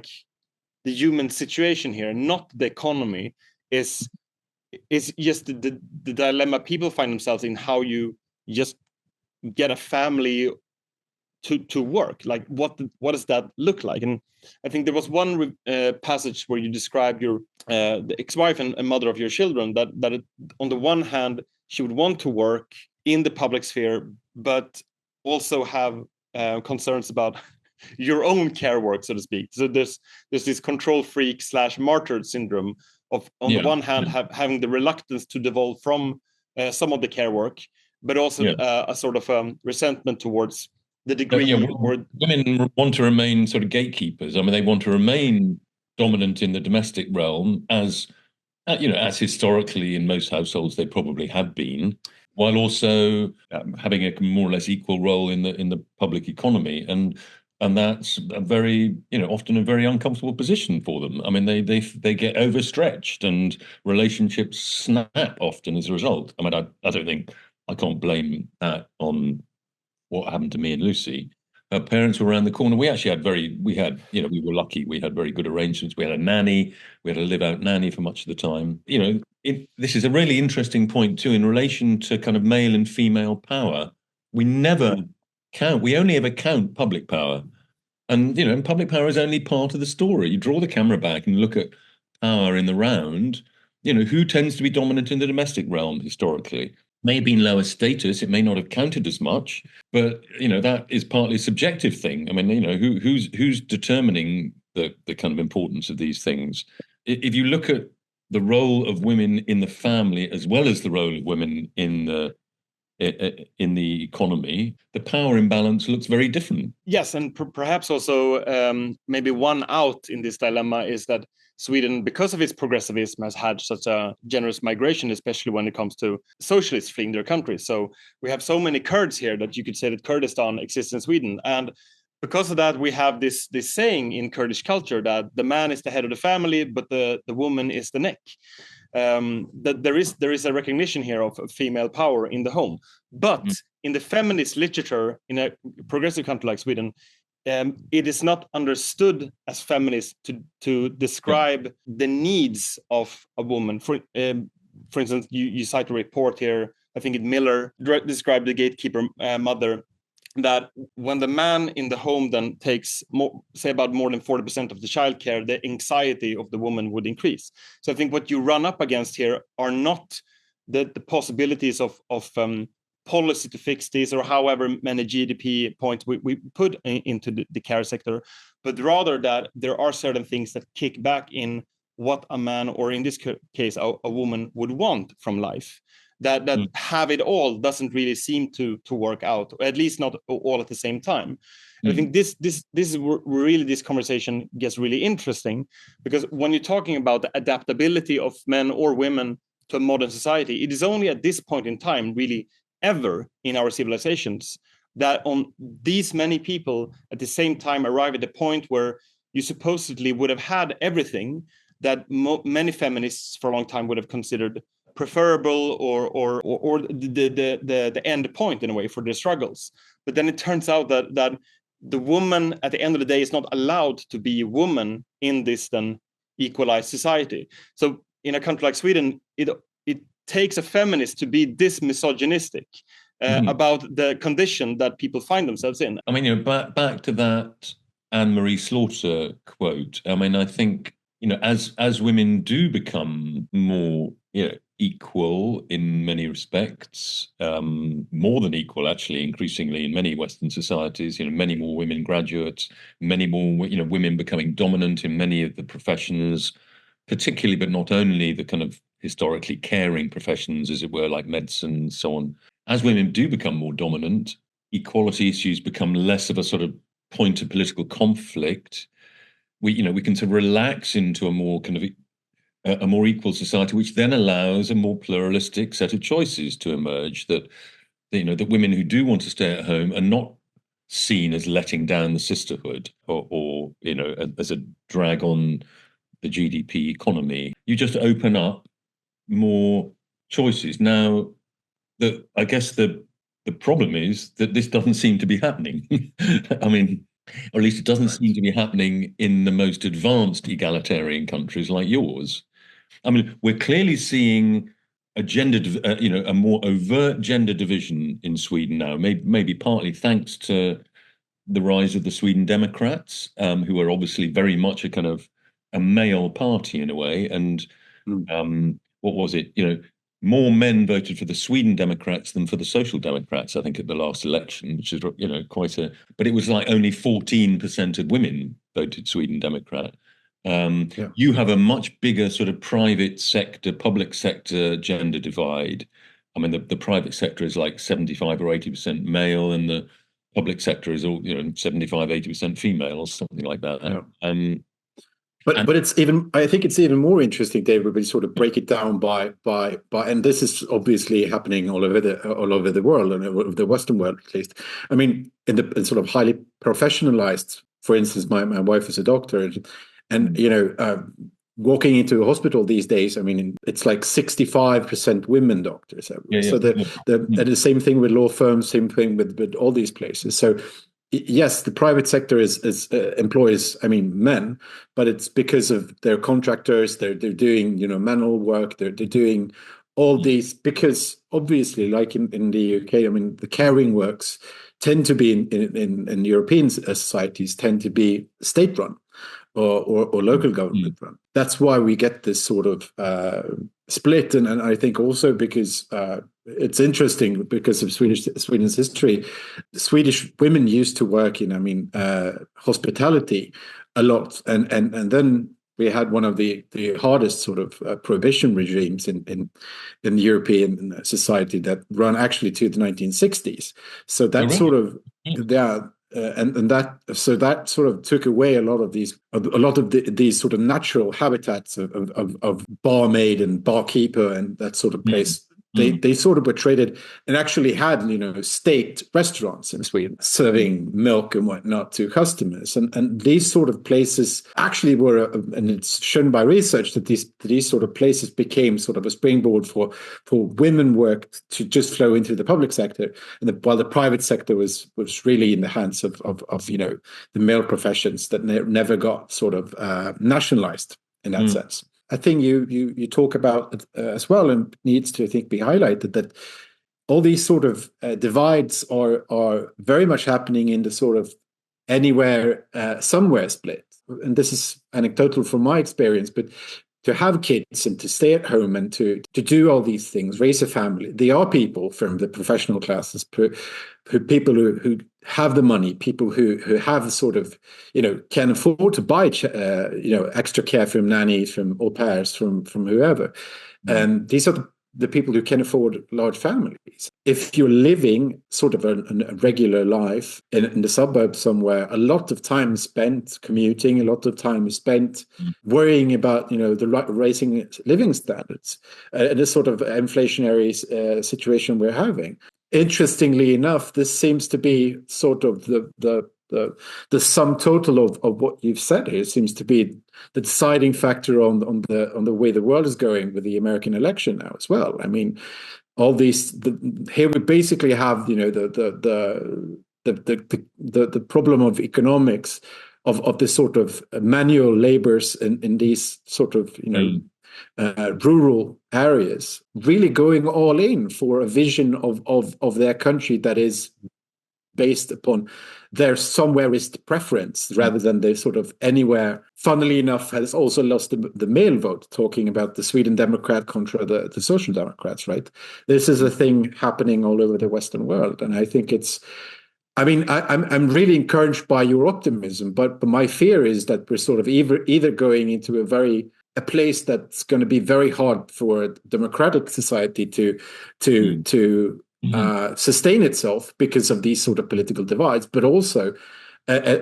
human situation here, not the economy, is just the dilemma people find themselves in, how you just get a family to work. Like what does that look like? And I think there was one passage where you described your the ex-wife and mother of your children, that on the one hand she would want to work in the public sphere, but also have concerns about your own care work, so to speak. So there's this control freak / martyr syndrome of, on the one hand, having the reluctance to devolve from some of the care work, but also a sort of resentment towards the degree. Women want to remain sort of gatekeepers. I mean, they want to remain dominant in the domestic realm, as historically in most households they probably have been, while also having a more or less equal role in the public economy. And that's a very, often a very uncomfortable position for them. I mean, they get overstretched, and relationships snap often as a result. I mean, I can't blame that on what happened to me and Lucy. Her parents were around the corner. We actually we were lucky. We had very good arrangements. We had a nanny. We had a live-out nanny for much of the time. This is a really interesting point too, in relation to kind of male and female power. we never count. We only ever count public power. And, and public power is only part of the story. You draw the camera back and look at power in the round, who tends to be dominant in the domestic realm historically? Maybe in lower status, it may not have counted as much, but, that is partly a subjective thing. I mean, who's determining the kind of importance of these things? If you look at the role of women in the family as well as the role of women in the economy, the power imbalance looks very different. Yes, and perhaps also maybe one out in this dilemma is that Sweden, because of its progressivism, has had such a generous migration, especially when it comes to socialists fleeing their country. So we have so many Kurds here that you could say that Kurdistan exists in Sweden. And because of that, we have this saying in Kurdish culture that the man is the head of the family, but the woman is the neck. That there is a recognition here of female power in the home. But in the feminist literature, in a progressive country like Sweden, it is not understood as feminist to describe the needs of a woman. For instance, you cite a report here, I think Miller described the gatekeeper mother, that when the man in the home then takes more than 40% of the childcare, the anxiety of the woman would increase. So I think what you run up against here are not the possibilities of policy to fix this, or however many GDP points we put into the care sector, but rather that there are certain things that kick back in what a man, or in this case, a woman would want from life. That have it all doesn't really seem to work out, or at least not all at the same time. And I think this is really, this conversation gets really interesting, because when you're talking about the adaptability of men or women to a modern society, it is only at this point in time, really ever in our civilizations, that on these many people at the same time arrive at the point where you supposedly would have had everything that many feminists for a long time would have considered preferable or the end point in a way for their struggles. But then it turns out that the woman at the end of the day is not allowed to be a woman in this then equalized society. So in a country like Sweden, it takes a feminist to be this misogynistic about the condition that people find themselves in. I mean, back to that Anne-Marie Slaughter quote. I mean, I think, as women do become more, equal in many respects, more than equal, actually, increasingly in many Western societies, many more women graduates, many more, women becoming dominant in many of the professions, particularly, but not only the kind of historically caring professions, as it were, like medicine and so on. As women do become more dominant, equality issues become less of a sort of point of political conflict. We can sort of relax into a more kind of a more equal society, which then allows a more pluralistic set of choices to emerge. That that women who do want to stay at home are not seen as letting down the sisterhood or as a drag on the GDP economy. You just open up more choices. Now, I guess the problem is that this doesn't seem to be happening. I mean, or at least it doesn't seem to be happening in the most advanced egalitarian countries like yours. I mean, we're clearly seeing a a more overt gender division in Sweden now, maybe partly thanks to the rise of the Sweden Democrats, who are obviously very much a kind of a male party in a way. And what was it? More men voted for the Sweden Democrats than for the Social Democrats, I think, at the last election, which is, quite a... But it was like only 14% of women voted Sweden Democrat. You have a much bigger sort of private sector, public sector gender divide. I mean, the private sector is like 75 or 80% male, and the public sector is all 75, 80% female, or something like that. Yeah. But it's even, I think it's even more interesting, David, when you sort of break it down by and this is obviously happening all over the world, and the Western world at least. I mean, in sort of highly professionalized, for instance, my wife is a doctor, and walking into a hospital these days, I mean, it's like 65% women doctors. So the same thing with law firms, same thing with all these places. So yes, the private sector employs, I mean, men, but it's because of their contractors. They're doing manual work. They're doing all these, because obviously, like in the UK, I mean, the caring works tend to be in European societies tend to be state run or local government run. That's why we get this sort of split, and I think also because it's interesting because of Sweden's history. Swedish women used to work in, hospitality a lot, and then we had one of the hardest sort of prohibition regimes in European society that run actually to the 1960s. So that sort of and that sort of took away a lot of these these sort of natural habitats of barmaid and barkeeper and that sort of place. They sort of were traded and actually had, state restaurants in Sweden serving milk and whatnot to customers. And these sort of places actually were, and it's shown by research that these sort of places became sort of a springboard for women work to just flow into the public sector. And while the private sector was really in the hands of the male professions that never got sort of nationalized in that sense. I think you talk about as well, and needs to, I think, be highlighted that all these sort of divides are very much happening in the sort of anywhere, somewhere split. And this is anecdotal from my experience, but to have kids and to stay at home and to do all these things, raise a family, there are people from the professional classes, people who have the money, people who have sort of, can afford to buy, extra care from nannies, from au pairs, from whoever. And these are the people who can afford large families. If you're living sort of a regular life in the suburbs somewhere, a lot of time is spent commuting, a lot of time is spent worrying about, the raising living standards, and this sort of inflationary situation we're having. Interestingly enough, this seems to be sort of the sum total of what you've said here. It seems to be the deciding factor on the way the world is going with the American election now as well. I mean, all these here we basically have the problem of economics of this sort of manual labors in these sort of rural areas really going all in for a vision of their country that is based upon their somewhereist preference rather than the sort of anywhere. Funnily enough, has also lost the male vote, talking about the Sweden Democrat contra the Social Democrats, right? This is a thing happening all over the Western world. And I think I'm really encouraged by your optimism, but my fear is that we're sort of either going into a place that's going to be very hard for a democratic society to sustain itself because of these sort of political divides, but also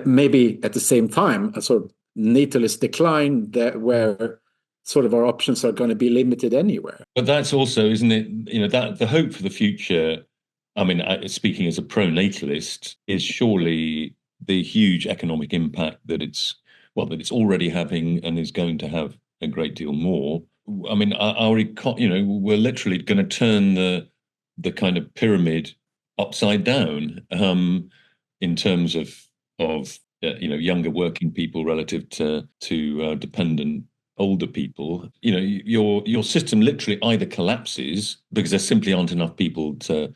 maybe at the same time a sort of natalist decline where sort of our options are going to be limited anywhere. But that's also, isn't it, that the hope for the future, speaking as a pro-natalist, is surely the huge economic impact that it's already having and is going to have a great deal more. I mean, we're literally going to turn the kind of pyramid upside down in terms of younger working people relative to dependent older people. Your system literally either collapses because there simply aren't enough people to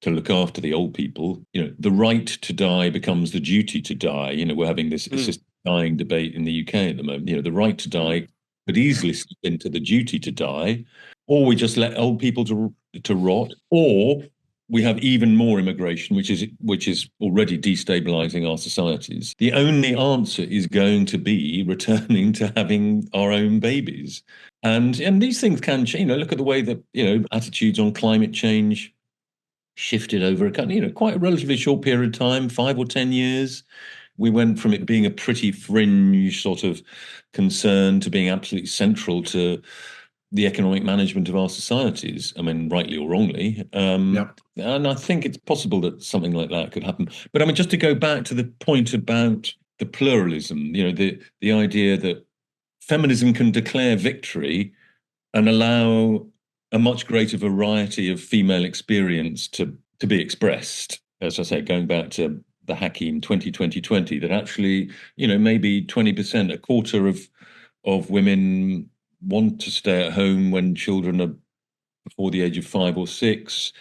look after the old people. The right to die becomes the duty to die. We're having this assisted dying debate in the UK at the moment. The right to die could easily slip into the duty to die, or we just let old people to rot, or we have even more immigration, which is already destabilizing our societies. The only answer is going to be returning to having our own babies, and these things can change. Look at the way that attitudes on climate change shifted over quite a relatively short period of time, 5 or 10 years. We went from it being a pretty fringe sort of concern to being absolutely central to the economic management of our societies. I mean, rightly or wrongly. And I think it's possible that something like that could happen. But just to go back to the point about the pluralism, the idea that feminism can declare victory and allow a much greater variety of female experience to be expressed. As I say, going back to the Hakim 2020, that actually, maybe 20%, a quarter of women want to stay at home when children are before the age of 5 or 6.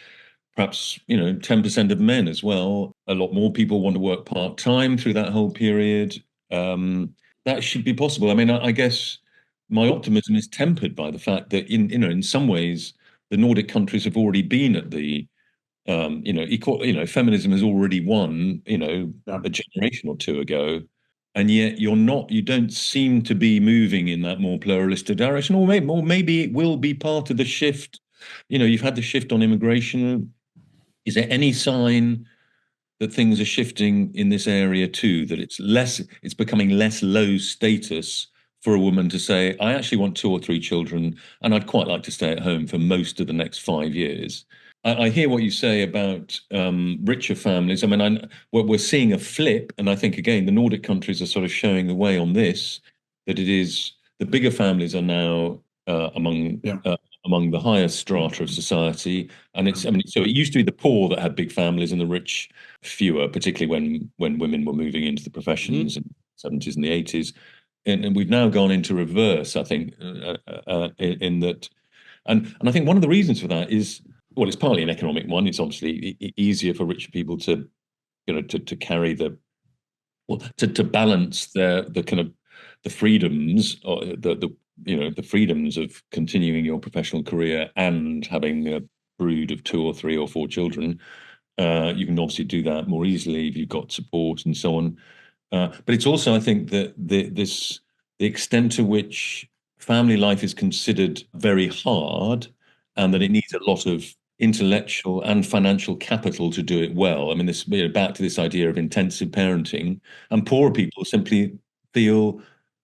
Perhaps, 10% of men as well. A lot more people want to work part-time through that whole period. That should be possible. I mean, I guess my optimism is tempered by the fact that in some ways, the Nordic countries have already been at the, feminism has already won, a generation or two ago. And yet you don't seem to be moving in that more pluralistic direction, or maybe it will be part of the shift. You've had the shift on immigration. Is there any sign that things are shifting in this area too, that it's becoming less low status for a woman to say, I actually want 2 or 3 children and I'd quite like to stay at home for most of the next 5 years? I hear what you say about richer families. I mean, we're seeing a flip, and I think, again, the Nordic countries are sort of showing the way on this, that it is the bigger families are now among the highest strata of society. And so it used to be the poor that had big families and the rich fewer, particularly when women were moving into the professions in the 70s and the 80s. And we've now gone into reverse, I think, in that. And I think one of the reasons for that is, well, it's partly an economic one. It's obviously easier for richer people to carry to balance the kind of the freedoms, or the freedoms of continuing your professional career and having a brood of 2 or 3 or 4 children. You can obviously do that more easily if you've got support and so on. But it's also, I think, that the extent to which family life is considered very hard, and that it needs a lot of intellectual and financial capital to do it well. I mean, this back to this idea of intensive parenting, and poor people simply feel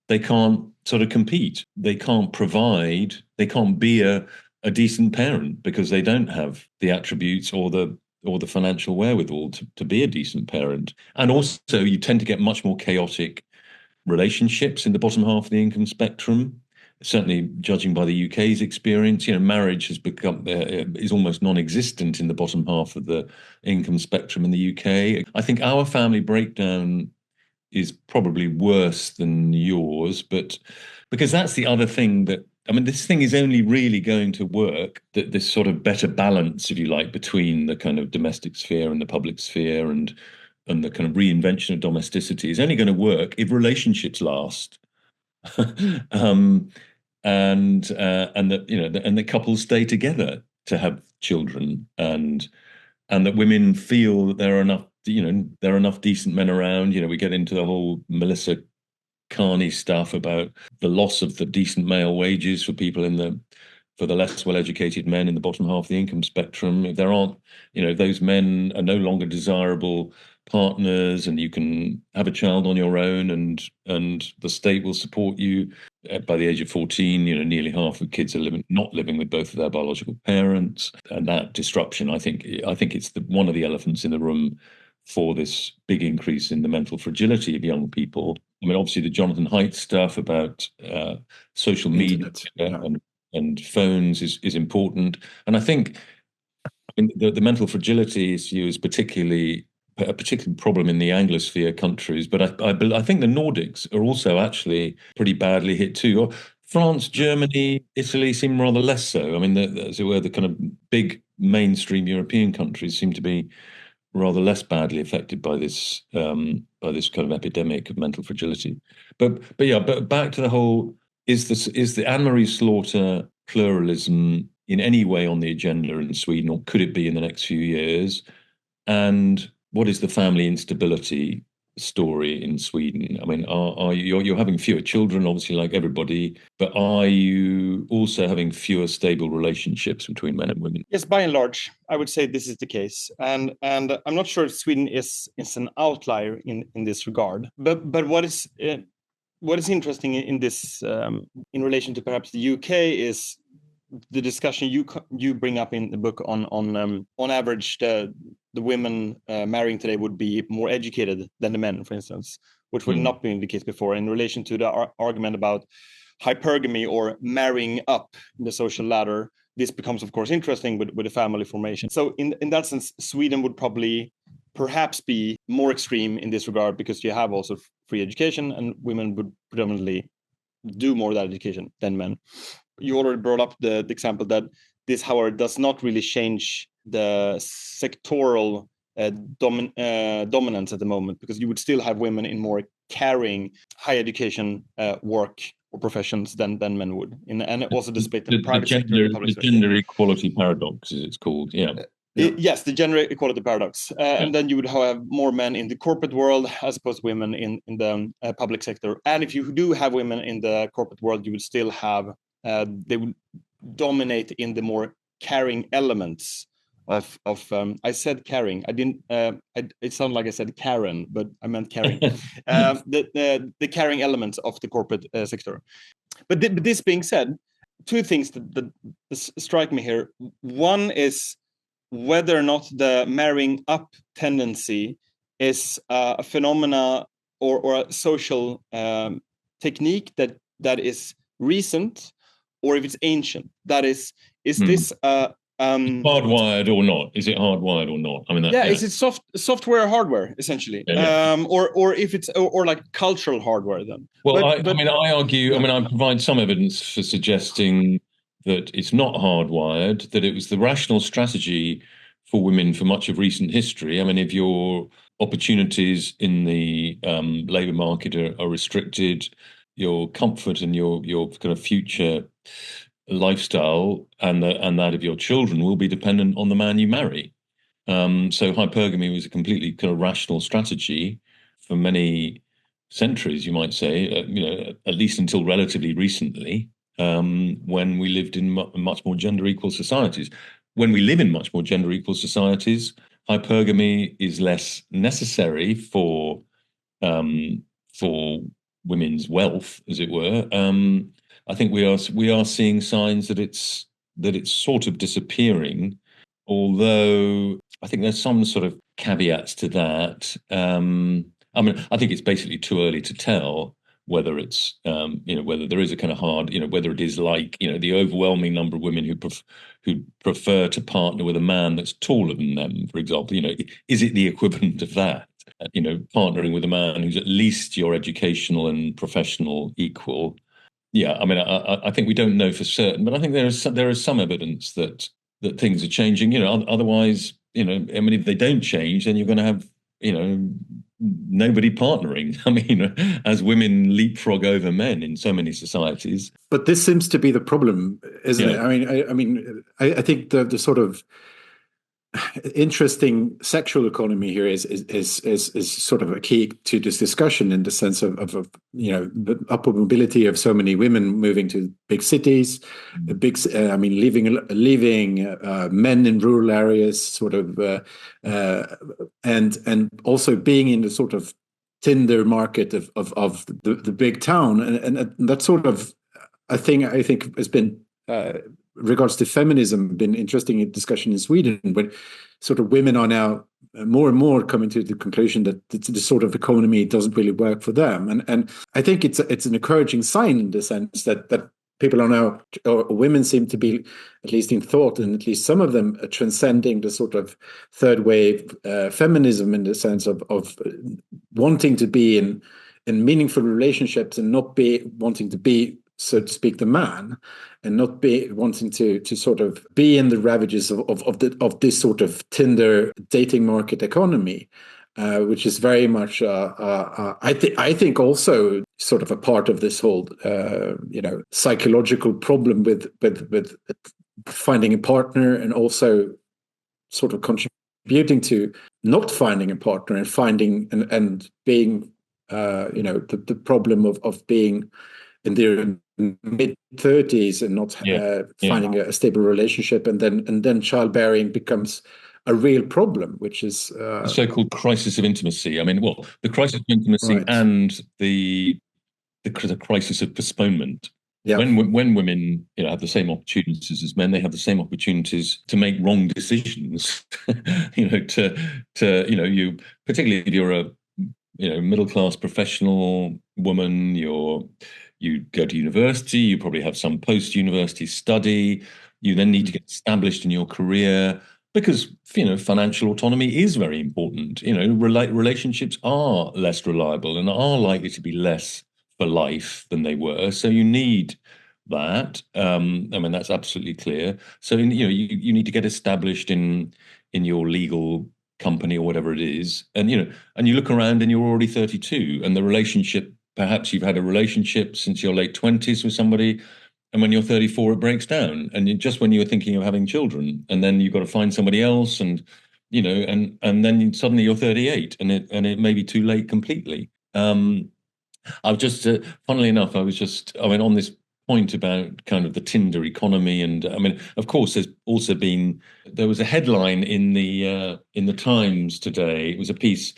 they can't sort of compete. They can't provide. They can't be a decent parent because they don't have the attributes or the financial wherewithal to be a decent parent. And also, you tend to get much more chaotic relationships in the bottom half of the income spectrum. Certainly, judging by the UK's experience, marriage has become is almost non-existent in the bottom half of the income spectrum in the UK. I think our family breakdown is probably worse than yours, but because that's the other thing that, I mean, this thing is only really going to work, that this sort of better balance, if you like, between the kind of domestic sphere and the public sphere, and the kind of reinvention of domesticity is only going to work if relationships last. And that and the couples stay together to have children, and that women feel that there are enough decent men around. We get into the whole Melissa Carney stuff about the loss of the decent male wages for people for the less well-educated men in the bottom half of the income spectrum. If there aren't, those men are no longer desirable partners, and you can have a child on your own, and the state will support you. By the age of 14, nearly half of kids are not living with both of their biological parents, and that disruption, I think it's one of the elephants in the room for this big increase in the mental fragility of young people. I mean, obviously the Jonathan Haidt stuff about social media and phones is important, and I think the mental fragility issue is a particular problem in the Anglosphere countries, but I think the Nordics are also actually pretty badly hit too. France, Germany, Italy seem rather less so. I mean, as it were, the kind of big mainstream European countries seem to be rather less badly affected by this kind of epidemic of mental fragility. But back to the whole: is the Anne-Marie Slaughter pluralism in any way on the agenda in Sweden, or could it be in the next few years? And what is the family instability story in Sweden? I mean, you're having fewer children, obviously, like everybody, but are you also having fewer stable relationships between men and women? Yes, by and large, I would say this is the case, and I'm not sure if Sweden is an outlier in this regard. But what is interesting in this in relation to perhaps the UK is the discussion you bring up in the book on average the women marrying today would be more educated than the men, for instance, which would not be the case before. In relation to the argument about hypergamy or marrying up the social ladder, this becomes, of course, interesting with the family formation. So in that sense, Sweden would perhaps be more extreme in this regard, because you have also free education, and women would predominantly do more of that education than men. You already brought up the example that this, however, does not really change the sectoral dominance at the moment, because you would still have women in more caring, high education work or professions than men would. And also the split in private sector and the public sector. Gender equality paradox, as it's called. Yeah. Yes, the gender equality paradox. And then you would have more men in the corporate world as opposed to women in the public sector. And if you do have women in the corporate world, you would still have, they would dominate in the more caring elements of I said caring. I didn't, it sounded like I said Karen, but I meant caring. The caring elements of the corporate sector. But this being said, two things that strike me here. One is whether or not the marrying up tendency is a phenomena or a social technique that is recent, or if it's ancient. That is this hardwired or not? Is it hardwired or not? I mean, is it software or hardware, essentially? Or if it's or like cultural hardware then? Well, I argue. I mean, I provide some evidence for suggesting that it's not hardwired, that it was the rational strategy for women for much of recent history. I mean, if your opportunities in the labour market are restricted, your comfort and your kind of future lifestyle and that of your children will be dependent on the man you marry. So hypergamy was a completely kind of rational strategy for many centuries, you might say, at least until relatively recently. When we lived in much more gender equal societies. When we live in much more gender equal societies, hypergamy is less necessary for women's wealth, as it were. I think we are seeing signs that it's sort of disappearing, although I think there's some sort of caveats to that. I mean, I think it's basically too early to tell whether it's whether there is a kind of hard, whether it is like the overwhelming number of women who prefer to partner with a man that's taller than them, for example. Is it the equivalent of that? Partnering with a man who's at least your educational and professional equal. Yeah, I mean, I think we don't know for certain, but I think there is some evidence that things are changing. Otherwise, I mean, if they don't change, then you're going to have nobody partnering. I mean, as women leapfrog over men in so many societies. But this seems to be the problem, isn't it? I think the sort of interesting sexual economy here is sort of a key to this discussion, in the sense of the upward mobility of so many women moving to big cities, leaving men in rural areas, sort of, and also being in the sort of Tinder market of the big town, and that sort of I think has been. Regards to feminism, been interesting discussion in Sweden, where sort of women are now more and more coming to the conclusion that the sort of economy doesn't really work for them, and I think it's an encouraging sign, in the sense that people are now, or women seem to be, at least in thought, and at least some of them, transcending the sort of third wave feminism, in the sense of wanting to be in meaningful relationships and not wanting to be, so to speak, the man, and not be wanting to sort of be in the ravages of this sort of Tinder dating market economy, which is very much I think also sort of a part of this whole psychological problem with finding a partner, and also sort of contributing to not finding a partner, and finding and being the problem of being in their mid-30s and not finding a stable relationship, and then childbearing becomes a real problem, which is the so-called crisis of intimacy. I mean, well, the crisis of intimacy, right, and the crisis of postponement. Yeah. When women have the same opportunities as men, they have the same opportunities to make wrong decisions. You particularly if you're a middle-class professional woman, you go to university, you probably have some post-university study, you then need to get established in your career, because financial autonomy is very important. Relationships are less reliable and are likely to be less for life than they were. So you need that. I mean, that's absolutely clear. So, you need to get established in your legal company or whatever it is, and and you look around and you're already 32, and the relationship, perhaps you've had a relationship since your late 20s with somebody, and when you're 34 it breaks down, and just when you're thinking of having children, and then you've got to find somebody else, and and then suddenly you're 38, and it may be too late completely. I've just, funnily enough, I mean, on this point about kind of the Tinder economy, and I mean, of course, there was a headline in the Times today. It was a piece.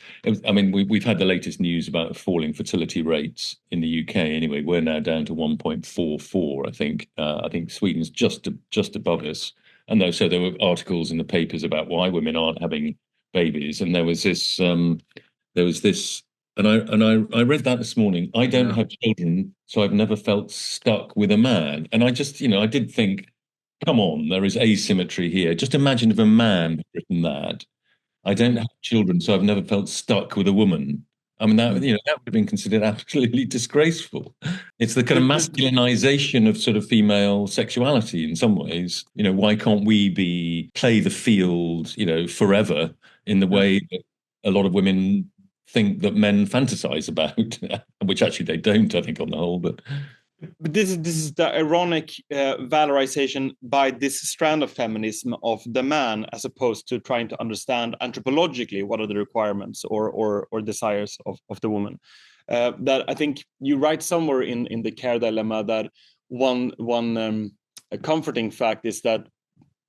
I mean, we've had the latest news about falling fertility rates in the UK. Anyway, we're now down to 1.44. I think. I think Sweden's just above us. And so there were articles in the papers about why women aren't having babies, and there was this. And I read that this morning. I don't have children, so I've never felt stuck with a man. And I just, I did think, come on, there is asymmetry here. Just imagine if a man had written that. I don't have children, so I've never felt stuck with a woman. I mean, that that would have been considered absolutely disgraceful. It's the kind of masculinization of sort of female sexuality in some ways. Why can't we play the field, forever in the way that a lot of women think that men fantasize about, which actually they don't, I think, on the whole. But this is the ironic valorization by this strand of feminism of the man, as opposed to trying to understand anthropologically what are the requirements or desires of the woman. That I think you write somewhere in the care dilemma that one comforting fact is that,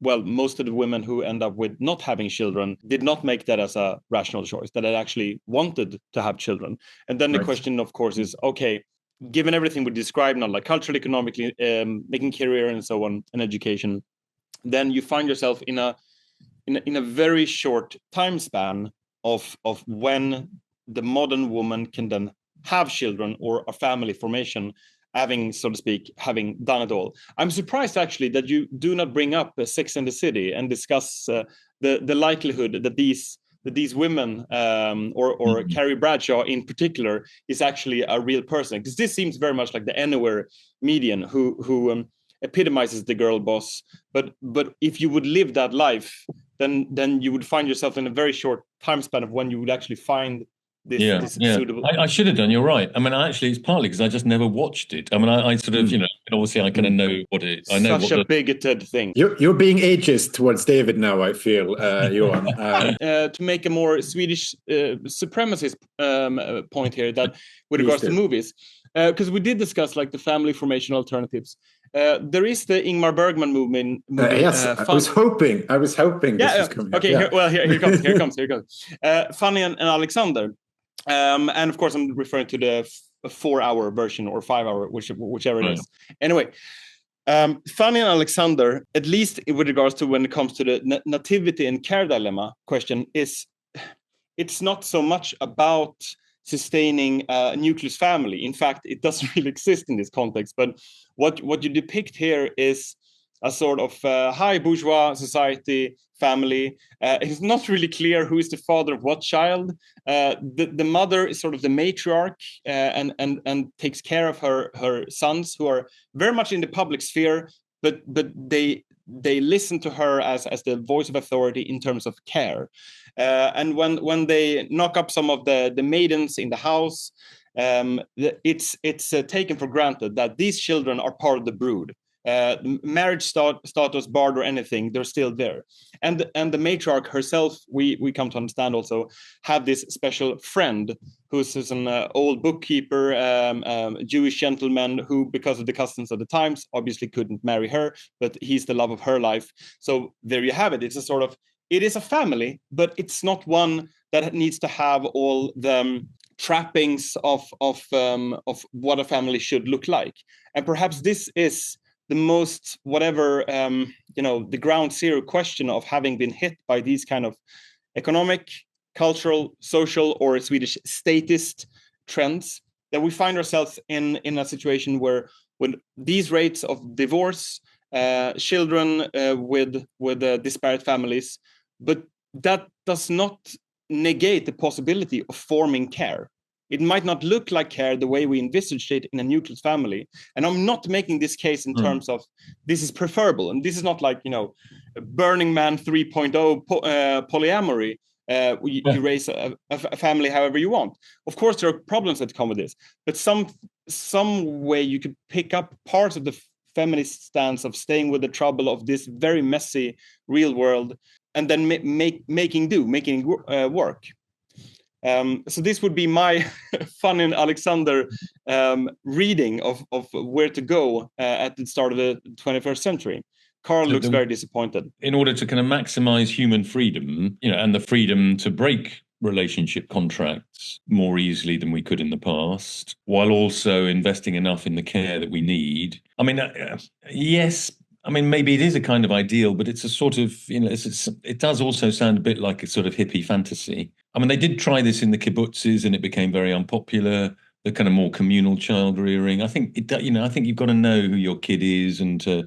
well, most of the women who end up with not having children did not make that as a rational choice, that they actually wanted to have children. And then the question, of course, is, okay, given everything we described now, like culturally, economically, making career and so on, and education, then you find yourself in a very short time span of when the modern woman can then have children or a family formation, having, so to speak, having done it all. I'm surprised actually that you do not bring up Sex and the City and discuss the likelihood that these women or Carrie Bradshaw in particular is actually a real person, because this seems very much like the Anywhere median who epitomizes the girl boss. But if you would live that life, then you would find yourself in a very short time span of when you would actually find this suitable. I should have done. You're right. I mean, actually, it's partly because I just never watched it. I mean, I sort of, obviously, I kind of know what it. I know such a bigoted thing. You're being ageist towards David now, I feel, Johan. To make a more Swedish supremacist point here, that with regards to movies, because we did discuss like the family formation alternatives. There is the Ingmar Bergman movie. Yes, I was hoping. Yeah. This was coming okay. up. Here it comes. Fanny and Alexander. And of course, I'm referring to the 4-hour version or 5-hour, whichever it is. Anyway, Fanny and Alexander, at least with regards to when it comes to the nativity and care dilemma question, it's not so much about sustaining a nucleus family. In fact, it doesn't really exist in this context. But what you depict here is a sort of high bourgeois society family. It's not really clear who is the father of what child. The mother is sort of the matriarch and takes care of her sons, who are very much in the public sphere, but they listen to her as the voice of authority in terms of care. And when they knock up some of the maidens in the house, it's taken for granted that these children are part of the brood. Marriage status barred or anything, they're still there. And the matriarch herself, we come to understand, also have this special friend who's an old bookkeeper, Jewish gentleman who, because of the customs of the times, obviously couldn't marry her, but he's the love of her life. So there you have it. It's a sort of, it is a family, but it's not one that needs to have all the trappings of what a family should look like. And perhaps this is the most, whatever, the ground zero question of having been hit by these kind of economic, cultural, social, or Swedish statist trends, that we find ourselves in a situation where when these rates of divorce, children with disparate families, but that does not negate the possibility of forming care. it might not look like care the way we envisaged it in a nuclear family. And I'm not making this case in terms of this is preferable. And this is not like, Burning Man 3.0 polyamory. You raise a family however you want. Of course, there are problems that come with this, but some way you could pick up parts of the feminist stance of staying with the trouble of this very messy real world, and then making work. So this would be my fun and Alexander reading of where to go at the start of the 21st century. Carl looks very disappointed. In order to kind of maximize human freedom, and the freedom to break relationship contracts more easily than we could in the past, while also investing enough in the care that we need. I mean, yes, I mean, maybe it is a kind of ideal, but it's a sort of, it does also sound a bit like a sort of hippie fantasy. I mean, they did try this in the kibbutzes and it became very unpopular. The kind of more communal child rearing. I think I think you've got to know who your kid is and to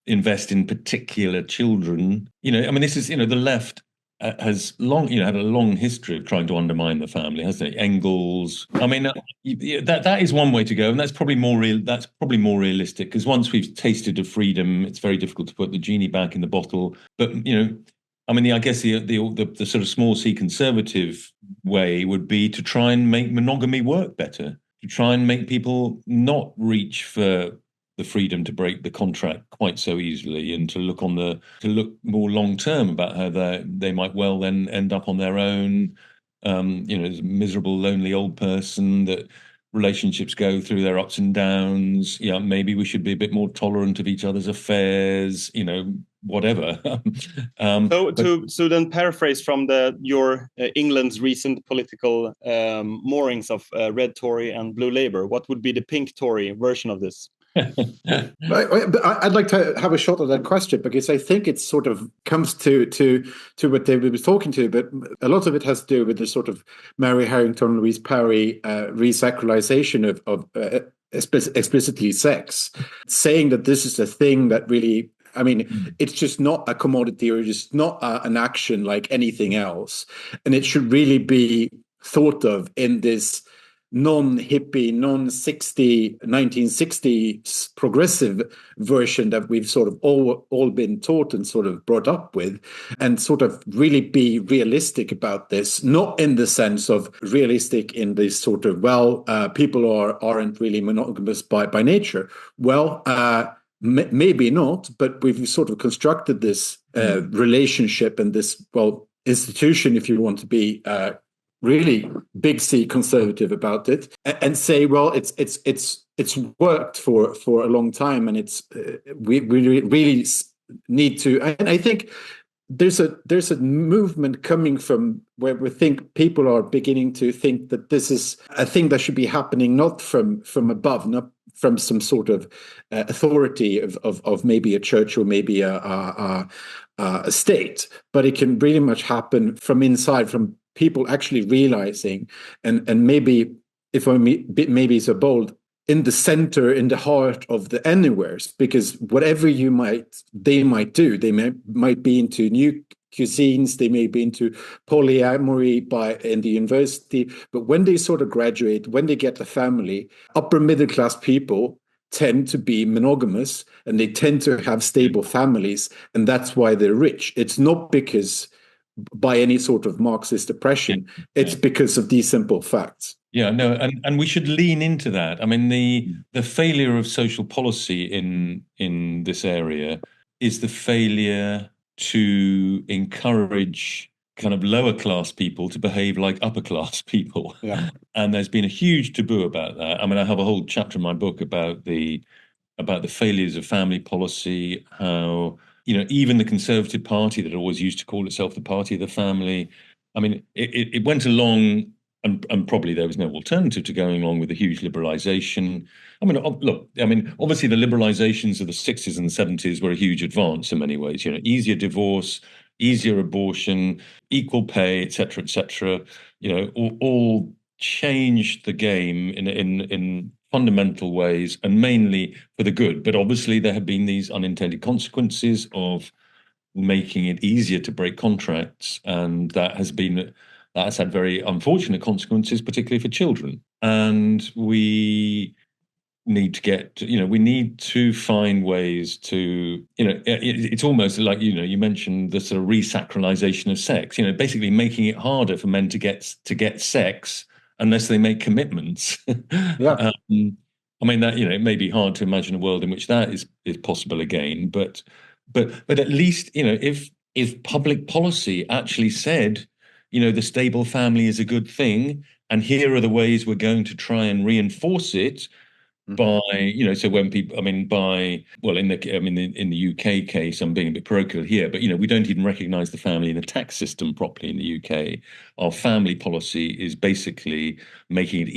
invest in particular children. I mean, this is, the left has had a long history of trying to undermine the family, hasn't it? Engels. I mean, that is one way to go, and that's probably more real. That's probably more realistic, because once we've tasted of freedom, it's very difficult to put the genie back in the bottle. But I mean, I guess the sort of small c conservative way would be to try and make monogamy work better, to try and make people not reach for the freedom to break the contract quite so easily, and to look more long term about how they might well then end up on their own, as a miserable, lonely old person, that relationships go through their ups and downs. Maybe we should be a bit more tolerant of each other's affairs, whatever. So then paraphrase from your England's recent political moorings of red Tory and blue Labour, what would be the pink Tory version of this? I'd like to have a shot at that question, because I think it sort of comes to what David was talking to, but a lot of it has to do with the sort of Mary Harrington, Louise Parry resacralization of explicitly sex, saying that this is a thing that really, I mean, it's just not a commodity, or just not an action like anything else, and it should really be thought of in this non-hippie, 1960s progressive version that we've sort of all been taught and sort of brought up with, and sort of really be realistic about this, not in the sense of realistic in this sort of, people aren't really monogamous by nature. Maybe not, but we've sort of constructed this relationship and this, institution, if you want to be really big C conservative about it, and say, it's worked for a long time, and it's we really need to. And I think there's a movement coming from where we think people are beginning to think that this is a thing that should be happening not from above, not from some sort of authority of maybe a church or maybe a state, but it can really much happen from inside, from people actually realizing, and maybe, if I maybe so bold, in the center, in the heart of the anywheres, because whatever they might do, they might be into new cuisines, they may be into polyamory in the university, but when they sort of graduate, when they get a family, upper middle class people tend to be monogamous, and they tend to have stable families, and that's why they're rich. It's not because by any sort of Marxist oppression, it's because of these simple facts. Yeah, no, and we should lean into that. I mean, the failure of social policy in this area is the failure to encourage kind of lower class people to behave like upper class people. Yeah. And there's been a huge taboo about that. I mean, I have a whole chapter in my book about the failures of family policy, how even the Conservative Party, that always used to call itself the party of the family, I mean, it went along, and probably there was no alternative to going along with the huge liberalisation. I mean, look, obviously the liberalisations of the 60s and the 70s were a huge advance in many ways. Easier divorce, easier abortion, equal pay, etc., etc. All changed the game in fundamental ways, and mainly for the good. But obviously there have been these unintended consequences of making it easier to break contracts, and that has been that's had very unfortunate consequences, particularly for children. And we need to find ways to, it's almost like, you mentioned the sort of resacralization of sex, basically making it harder for men to get sex unless they make commitments. Yeah. I mean, that, it may be hard to imagine a world in which that is possible again, but at least, if public policy actually said, the stable family is a good thing, and here are the ways we're going to try and reinforce it by, so when people, in the UK case, I'm being a bit parochial here, but we don't even recognize the family in the tax system properly in the UK. Our family policy is basically making it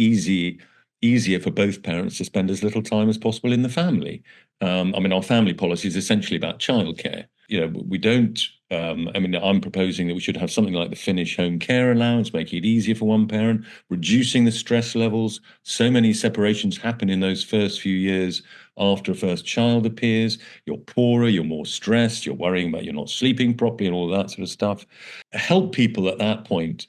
easier for both parents to spend as little time as possible in the family. Our family policy is essentially about childcare. We don't. I'm proposing that we should have something like the Finnish home care allowance, making it easier for one parent, reducing the stress levels. So many separations happen in those first few years after a first child appears. You're poorer, you're more stressed, you're worrying about you're not sleeping properly and all that sort of stuff. Help people at that point.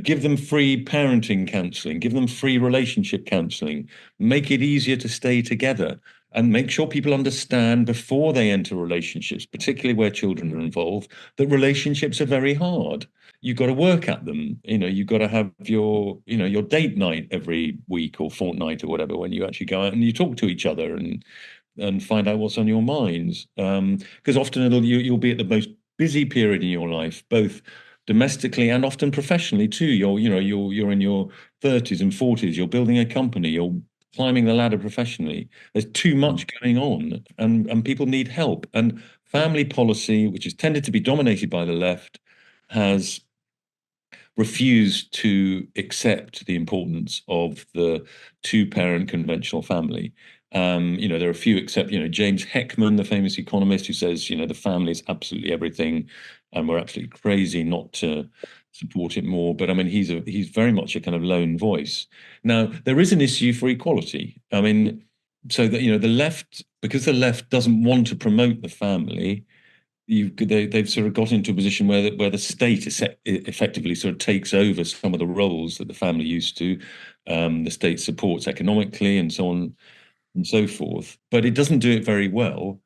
Give them free parenting counseling, give them free relationship counseling, make it easier to stay together, and make sure people understand before they enter relationships, particularly where children are involved, that relationships are very hard. You've got to work at them. You've got to have your date night every week or fortnight or whatever, when you actually go out and you talk to each other and find out what's on your minds. Because often you'll be at the most busy period in your life, both domestically and often professionally too. You're in your 30s and 40s. You're building a company. You're climbing the ladder professionally. There's too much going on, and people need help. And family policy, which has tended to be dominated by the left, has refused to accept the importance of the two-parent conventional family. There are a few except, James Heckman, the famous economist, who says, the family is absolutely everything, and we're absolutely crazy not to support it more. But he's very much a kind of lone voice. Now, there is an issue for equality. So that, the left, because the left doesn't want to promote the family, they've sort of got into a position where the state effectively sort of takes over some of the roles that the family used to. The state supports economically and so on and so forth, but it doesn't do it very well.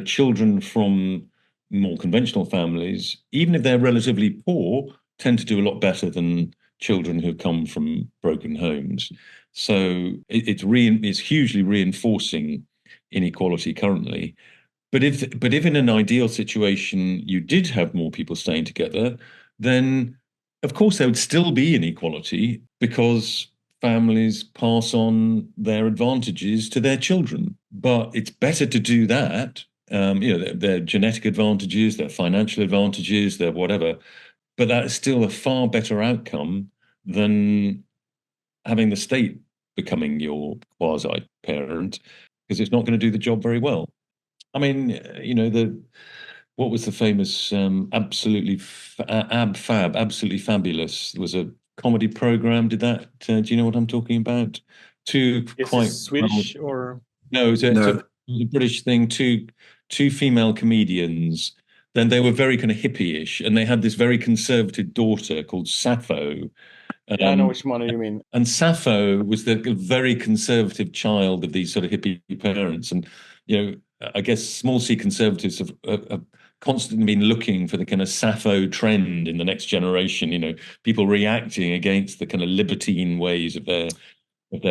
Children from more conventional families, even if they're relatively poor, tend to do a lot better than children who come from broken homes. So it's hugely reinforcing inequality currently. But if in an ideal situation you did have more people staying together, then of course there would still be inequality, because families pass on their advantages to their children. But it's better to do that. Their genetic advantages, their financial advantages, their whatever. But that is still a far better outcome than having the state becoming your quasi-parent, because it's not going to do the job very well. What was the famous absolutely fabulous? It was a comedy program. Do you know what I'm talking about? Is Quite this Swedish or no, it's a British thing. Two female comedians. Then they were very kind of hippie-ish, and they had this very conservative daughter called Sappho. I know which one you mean. And Sappho was the very conservative child of these sort of hippie parents. And, I guess small c conservatives have constantly been looking for the kind of Sappho trend in the next generation, people reacting against the kind of libertine ways of their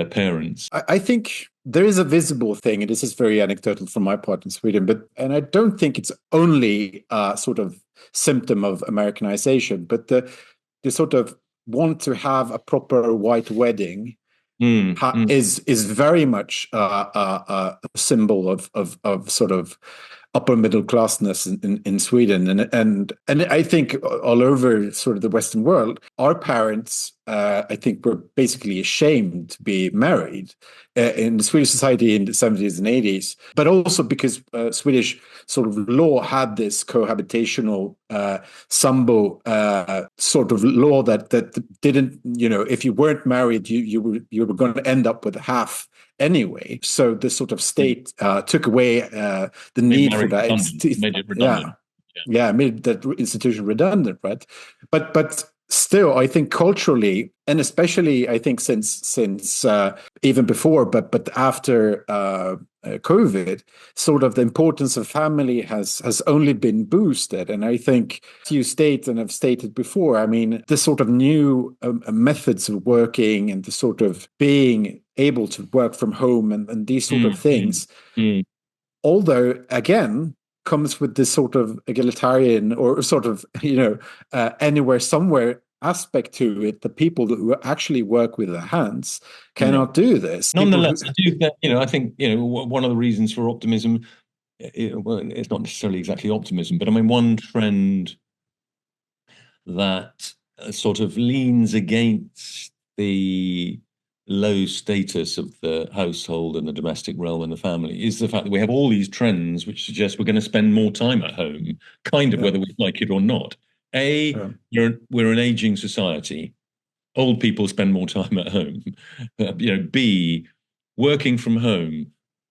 parents. I think there is a visible thing, and this is very anecdotal from my part in Sweden, and I don't think it's only a sort of symptom of Americanization, but the sort of want to have a proper white wedding is very much a symbol of sort of upper middle classness in Sweden, and I think all over sort of the Western world, our parents, I think, were basically ashamed to be married in the Swedish society in the 70s and 80s, but also because Swedish sort of law had this cohabitational sambo sort of law that didn't, if you weren't married, you were going to end up with half anyway. So the sort of state took away the need for that. Made it redundant. Yeah, I made that institution redundant, right? But still, I think culturally, and especially I think since even before, but after COVID, sort of the importance of family has only been boosted. And I think you state, and I've stated before, I mean, the sort of new methods of working and the sort of being able to work from home and these sort of things, although again comes with this sort of egalitarian or sort of anywhere somewhere aspect to it. The people who actually work with their hands cannot do this. Nonetheless, I do think, I think, one of the reasons for optimism, well, it's not necessarily exactly optimism, but I mean, one trend that sort of leans against the low status of the household and the domestic realm and the family is the fact that we have all these trends which suggest we're going to spend more time at home, kind of whether we like it or not. We're an aging society. Old people spend more time at home. B, working from home,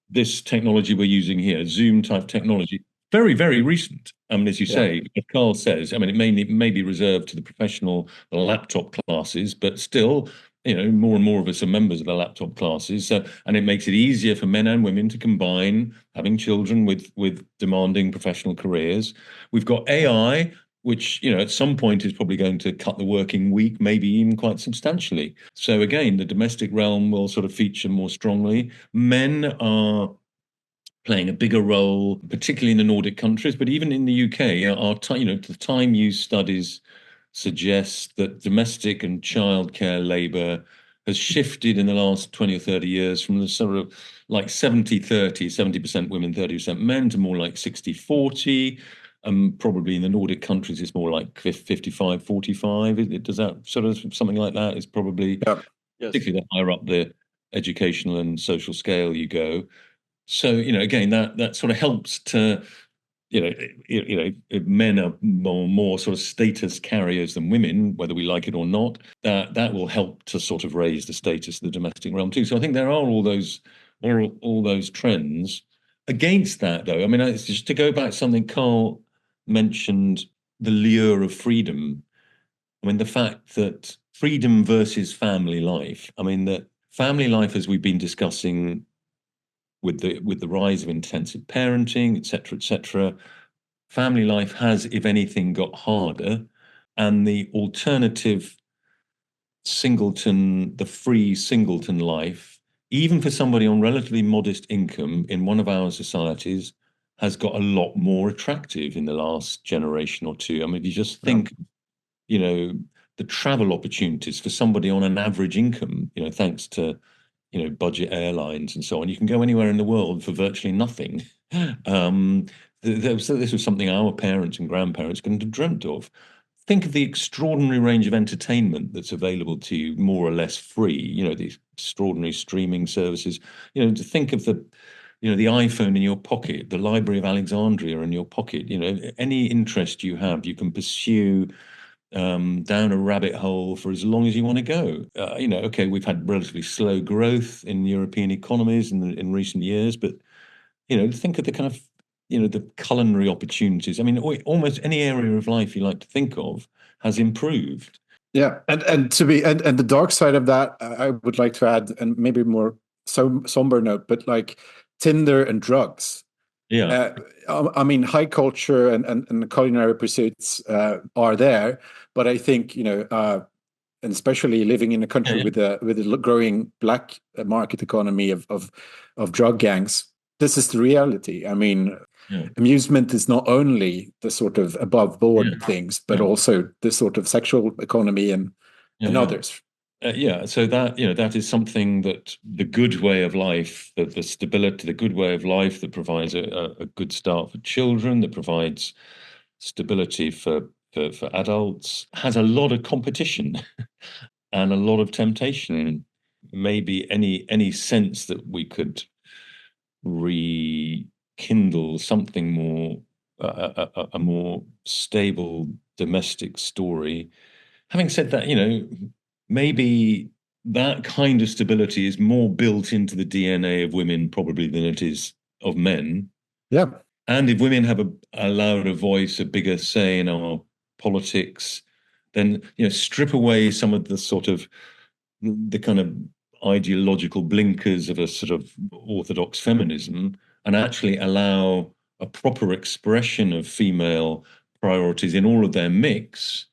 this technology we're using here, Zoom type technology, very, very recent. I mean, as you say, as Carl says, I mean, it may be reserved to the professional laptop classes, but still, more and more of us are members of the laptop classes. So, and it makes it easier for men and women to combine having children with demanding professional careers. We've got AI, which, at some point is probably going to cut the working week, maybe even quite substantially. So again, the domestic realm will sort of feature more strongly. Men are playing a bigger role, particularly in the Nordic countries, but even in the UK, the time use studies suggest that domestic and childcare labour has shifted in the last 20 or 30 years from the sort of like 70-30, 70% women, 30% men, to more like 60-40. Probably in the Nordic countries, it's more like 55-45. Does that sort of something like that is probably, particularly the higher up the educational and social scale you go. So, again, that sort of helps to, men are more sort of status carriers than women, whether we like it or not. That will help to sort of raise the status of the domestic realm too. So I think there are all those trends. Against that, though, I mean, it's just to go back to something Carl mentioned, the lure of freedom. I mean, the fact that freedom versus family life. I mean, that family life, as we've been discussing, with the rise of intensive parenting, et cetera, family life has, if anything, got harder, and the alternative the free singleton life, even for somebody on relatively modest income in one of our societies, has got a lot more attractive in the last generation or two. I mean, if you just think, the travel opportunities for somebody on an average income, thanks to budget airlines and so on. You can go anywhere in the world for virtually nothing. This was something our parents and grandparents couldn't have dreamt of. Think of the extraordinary range of entertainment that's available to you, more or less free. These extraordinary streaming services. To think of the iPhone in your pocket, the Library of Alexandria in your pocket. Any interest you have, you can pursue down a rabbit hole for as long as you want to go. Okay, we've had relatively slow growth in European economies in recent years, but think of the kind of the culinary opportunities. I mean, almost any area of life you like to think of has improved. Yeah, and the dark side of that, I would like to add, and maybe more somber note, but like Tinder and drugs. Yeah. I mean, high culture and culinary pursuits are there, but I think and especially living in a country with a growing black market economy of drug gangs, this is the reality. I mean, amusement is not only the sort of above board things, but also the sort of sexual economy and others. So that is something that the good way of life, the stability, the good way of life that provides a good start for children, that provides stability for adults, has a lot of competition and a lot of temptation. Maybe any sense that we could rekindle something more, a more stable domestic story. Having said that, maybe that kind of stability is more built into the DNA of women probably than it is of men. Yeah. And if women have a louder voice, a bigger say in our politics, then strip away some of the sort of the kind of ideological blinkers of a sort of orthodox feminism, and actually allow a proper expression of female priorities in all of their mix,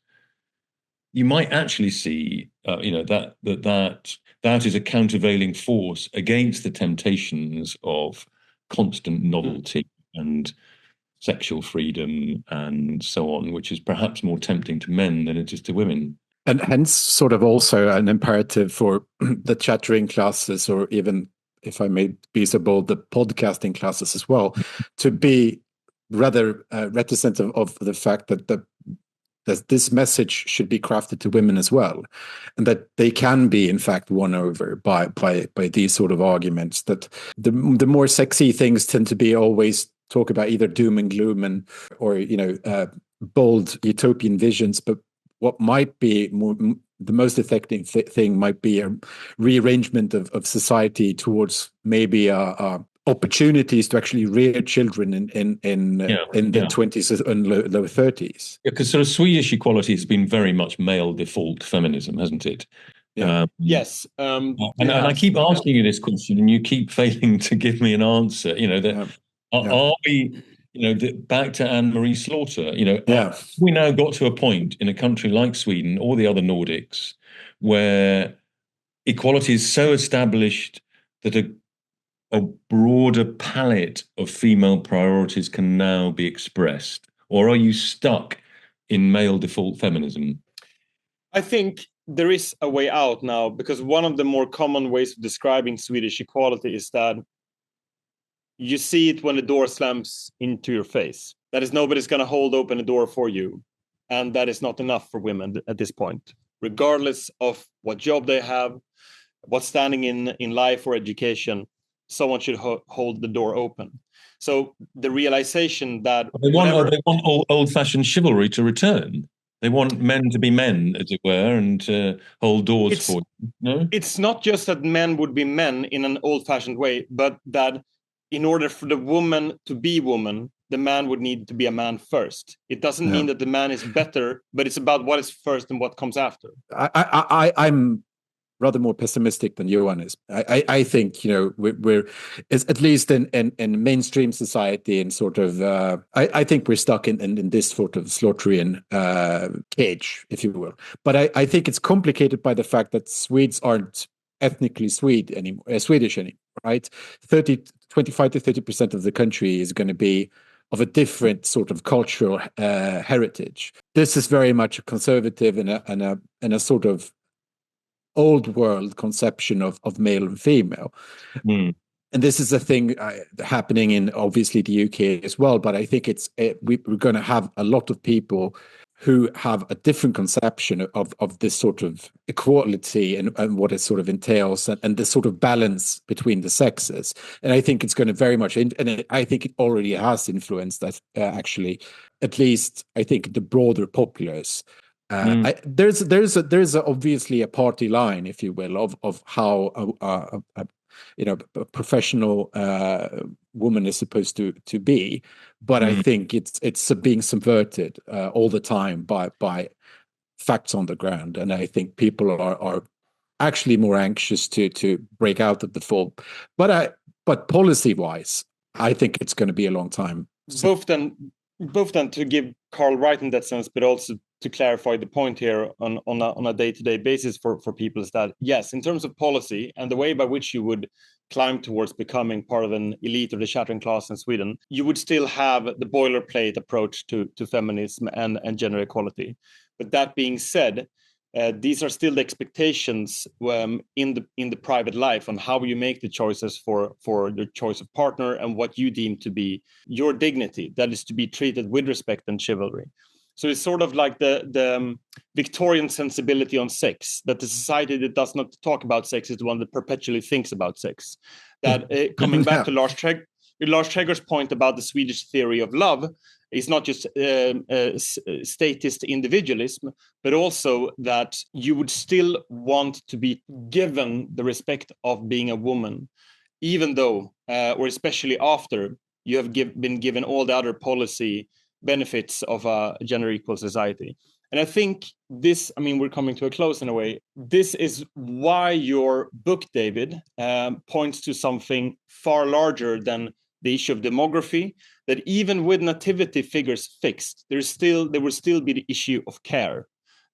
you might actually see, that is a countervailing force against the temptations of constant novelty and sexual freedom and so on, which is perhaps more tempting to men than it is to women. And hence sort of also an imperative for the chattering classes, or even, if I may be so bold, the podcasting classes as well, to be rather reticent of the fact that that this message should be crafted to women as well, and that they can be in fact won over by these sort of arguments. That the more sexy things tend to be always talk about either doom and gloom and or bold utopian visions, but what might be the most effective thing might be a rearrangement of society towards maybe opportunities to actually rear children in the 20s and low 30s. Yeah, because sort of Swedish equality has been very much male default feminism, hasn't it? Yeah. Yes. And I keep asking you this question, and you keep failing to give me an answer. Are we, back to Anne-Marie Slaughter, we now got to a point in a country like Sweden or the other Nordics where equality is so established that a broader palette of female priorities can now be expressed? Or are you stuck in male default feminism? I think there is a way out now, because one of the more common ways of describing Swedish equality is that you see it when the door slams into your face. That is, nobody's going to hold open the door for you. And that is not enough for women at this point, regardless of what job they have, what's standing in life or education. Someone should hold the door open. So the realization that they want old-fashioned chivalry to return. They want men to be men, as it were, and to hold doors for you. No? It's not just that men would be men in an old-fashioned way, but that in order for the woman to be woman, the man would need to be a man first. It doesn't mean that the man is better, but it's about what is first and what comes after. I'm rather more pessimistic than Johan is. I think we're at least in mainstream society, and sort of I think we're stuck in this sort of Slaughterian cage, if you will. But I think it's complicated by the fact that Swedes aren't ethnically Swedish anymore, right? 25 to 30% of the country is going to be of a different sort of cultural heritage. This is very much a conservative and a sort of old world conception of male and female. And this is a thing happening in obviously the UK as well. But I think we're going to have a lot of people who have a different conception of this sort of equality and what it sort of entails, and the sort of balance between the sexes. And I think it's going to very much, and I think it already has influenced that actually, at least I think the broader populace. There's obviously a party line, if you will, of how a professional woman is supposed to be, but I think it's being subverted all the time by facts on the ground, and I think people are actually more anxious to break out of the fold. But policy wise, I think it's going to be a long time. Both then to give Carl right in that sense, but also to clarify the point here on a day-to-day basis for people, is that yes, in terms of policy and the way by which you would climb towards becoming part of an elite or the chattering class in Sweden, you would still have the boilerplate approach to feminism and gender equality. But that being said, these are still the expectations in the private life on how you make the choices for your choice of partner and what you deem to be your dignity, that is to be treated with respect and chivalry. So it's sort of like the Victorian sensibility on sex, that the society that does not talk about sex is the one that perpetually thinks about sex. That coming back to Lars Trägger's point about the Swedish theory of love, is not just statist individualism, but also that you would still want to be given the respect of being a woman, even though, or especially after, you have been given all the other policy benefits of a gender equal society. And I think this, I mean, we're coming to a close in a way. This is why your book, David, points to something far larger than the issue of demography, that even with nativity figures fixed, there will still be the issue of care,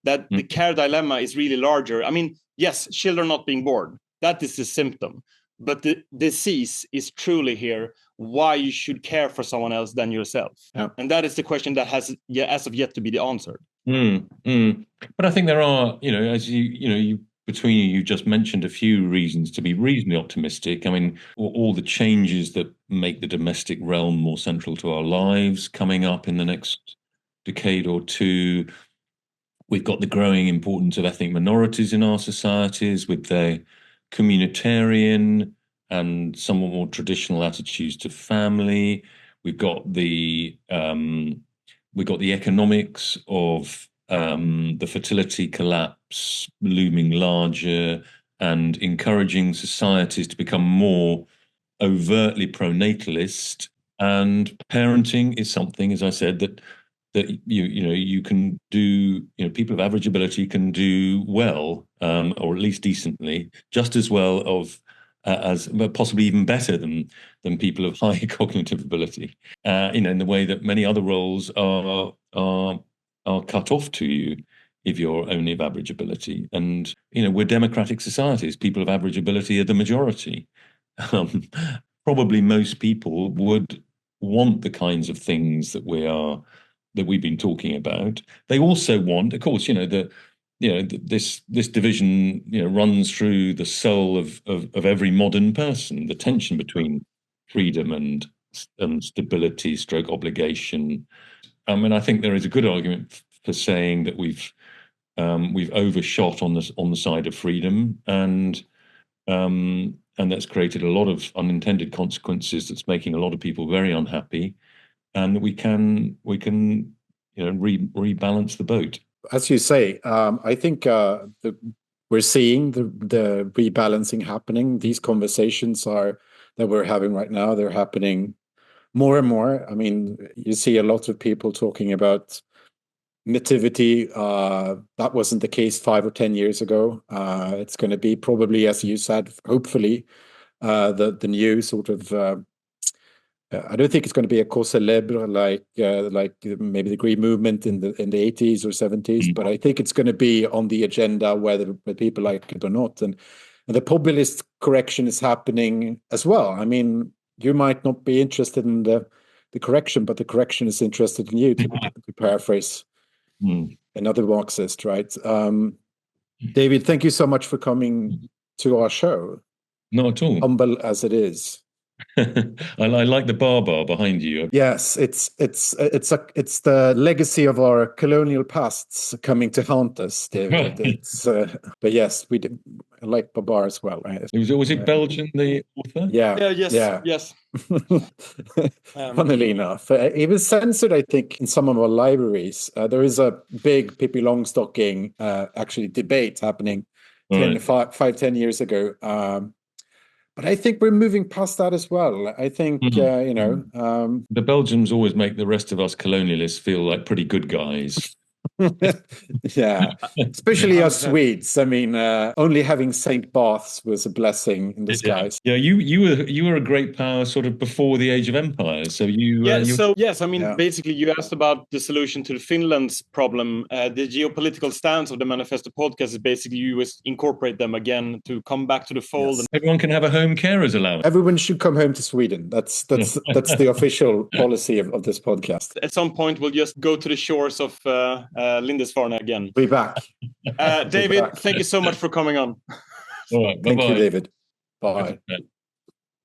that the care dilemma is really larger. I mean, yes, children not being born, that is the symptom, but the disease is truly here, why you should care for someone else than yourself. Yeah. And that is the question that has as of yet to be answered. But I think there are, as you between you just mentioned a few reasons to be reasonably optimistic. I mean, all the changes that make the domestic realm more central to our lives coming up in the next decade or two. We've got the growing importance of ethnic minorities in our societies with their communitarian and somewhat more traditional attitudes to family. We've got the economics of the fertility collapse looming larger and encouraging societies to become more overtly pronatalist. And parenting is something, as I said, that you can do. People of average ability can do well, or at least decently, just as well as possibly even better than people of high cognitive ability. In the way that many other roles are cut off to you if you're only of average ability. And we're democratic societies. People of average ability are the majority. Probably most people would want the kinds of things that we've been talking about. They also want, of course, this division runs through the soul of every modern person. The tension between freedom and stability, stroke obligation. And I think there is a good argument for saying that we've overshot on the side of freedom, and that's created a lot of unintended consequences. That's making a lot of people very unhappy, and we can rebalance the boat. As you say, I think we're seeing the rebalancing happening. These conversations that we're having right now, they're happening more and more. I mean, you see a lot of people talking about nativity. That wasn't the case 5 or 10 years ago. It's going to be probably, as you said, hopefully, the new sort of. I don't think it's going to be a cause célèbre like maybe the Green Movement in the 80s or 70s, but I think it's going to be on the agenda whether people like it or not. And the populist correction is happening as well. I mean, you might not be interested in the correction, but the correction is interested in you, to paraphrase another Marxist, right? David, thank you so much for coming to our show. Not at all. Humble as it is. I like the bar behind you. Yes, it's the legacy of our colonial pasts coming to haunt us, David. Right. But yes, we did. I like Babar as well. Right? Was it Belgian, the author? Yeah. Yes. Funnily enough, it was censored, I think, in some of our libraries. There is a big Pippi Longstocking actually debate happening 10 years ago. But I think we're moving past that as well. I think, the Belgians always make the rest of us colonialists feel like pretty good guys. Yeah, especially us Swedes. I mean, only having Saint Baths was a blessing in disguise. Yeah, you were a great power sort of before the age of empires. So basically, you asked about the solution to Finland's problem. The geopolitical stance of the Manifesto podcast is basically you incorporate them again to come back to the fold. Yes. Everyone can have a home carer's allowance. Everyone should come home to Sweden. That's the official policy of this podcast. At some point, we'll just go to the shores of Lindisfarne again. Be back. David, thank you so much for coming on. All right, thank you, David. Bye.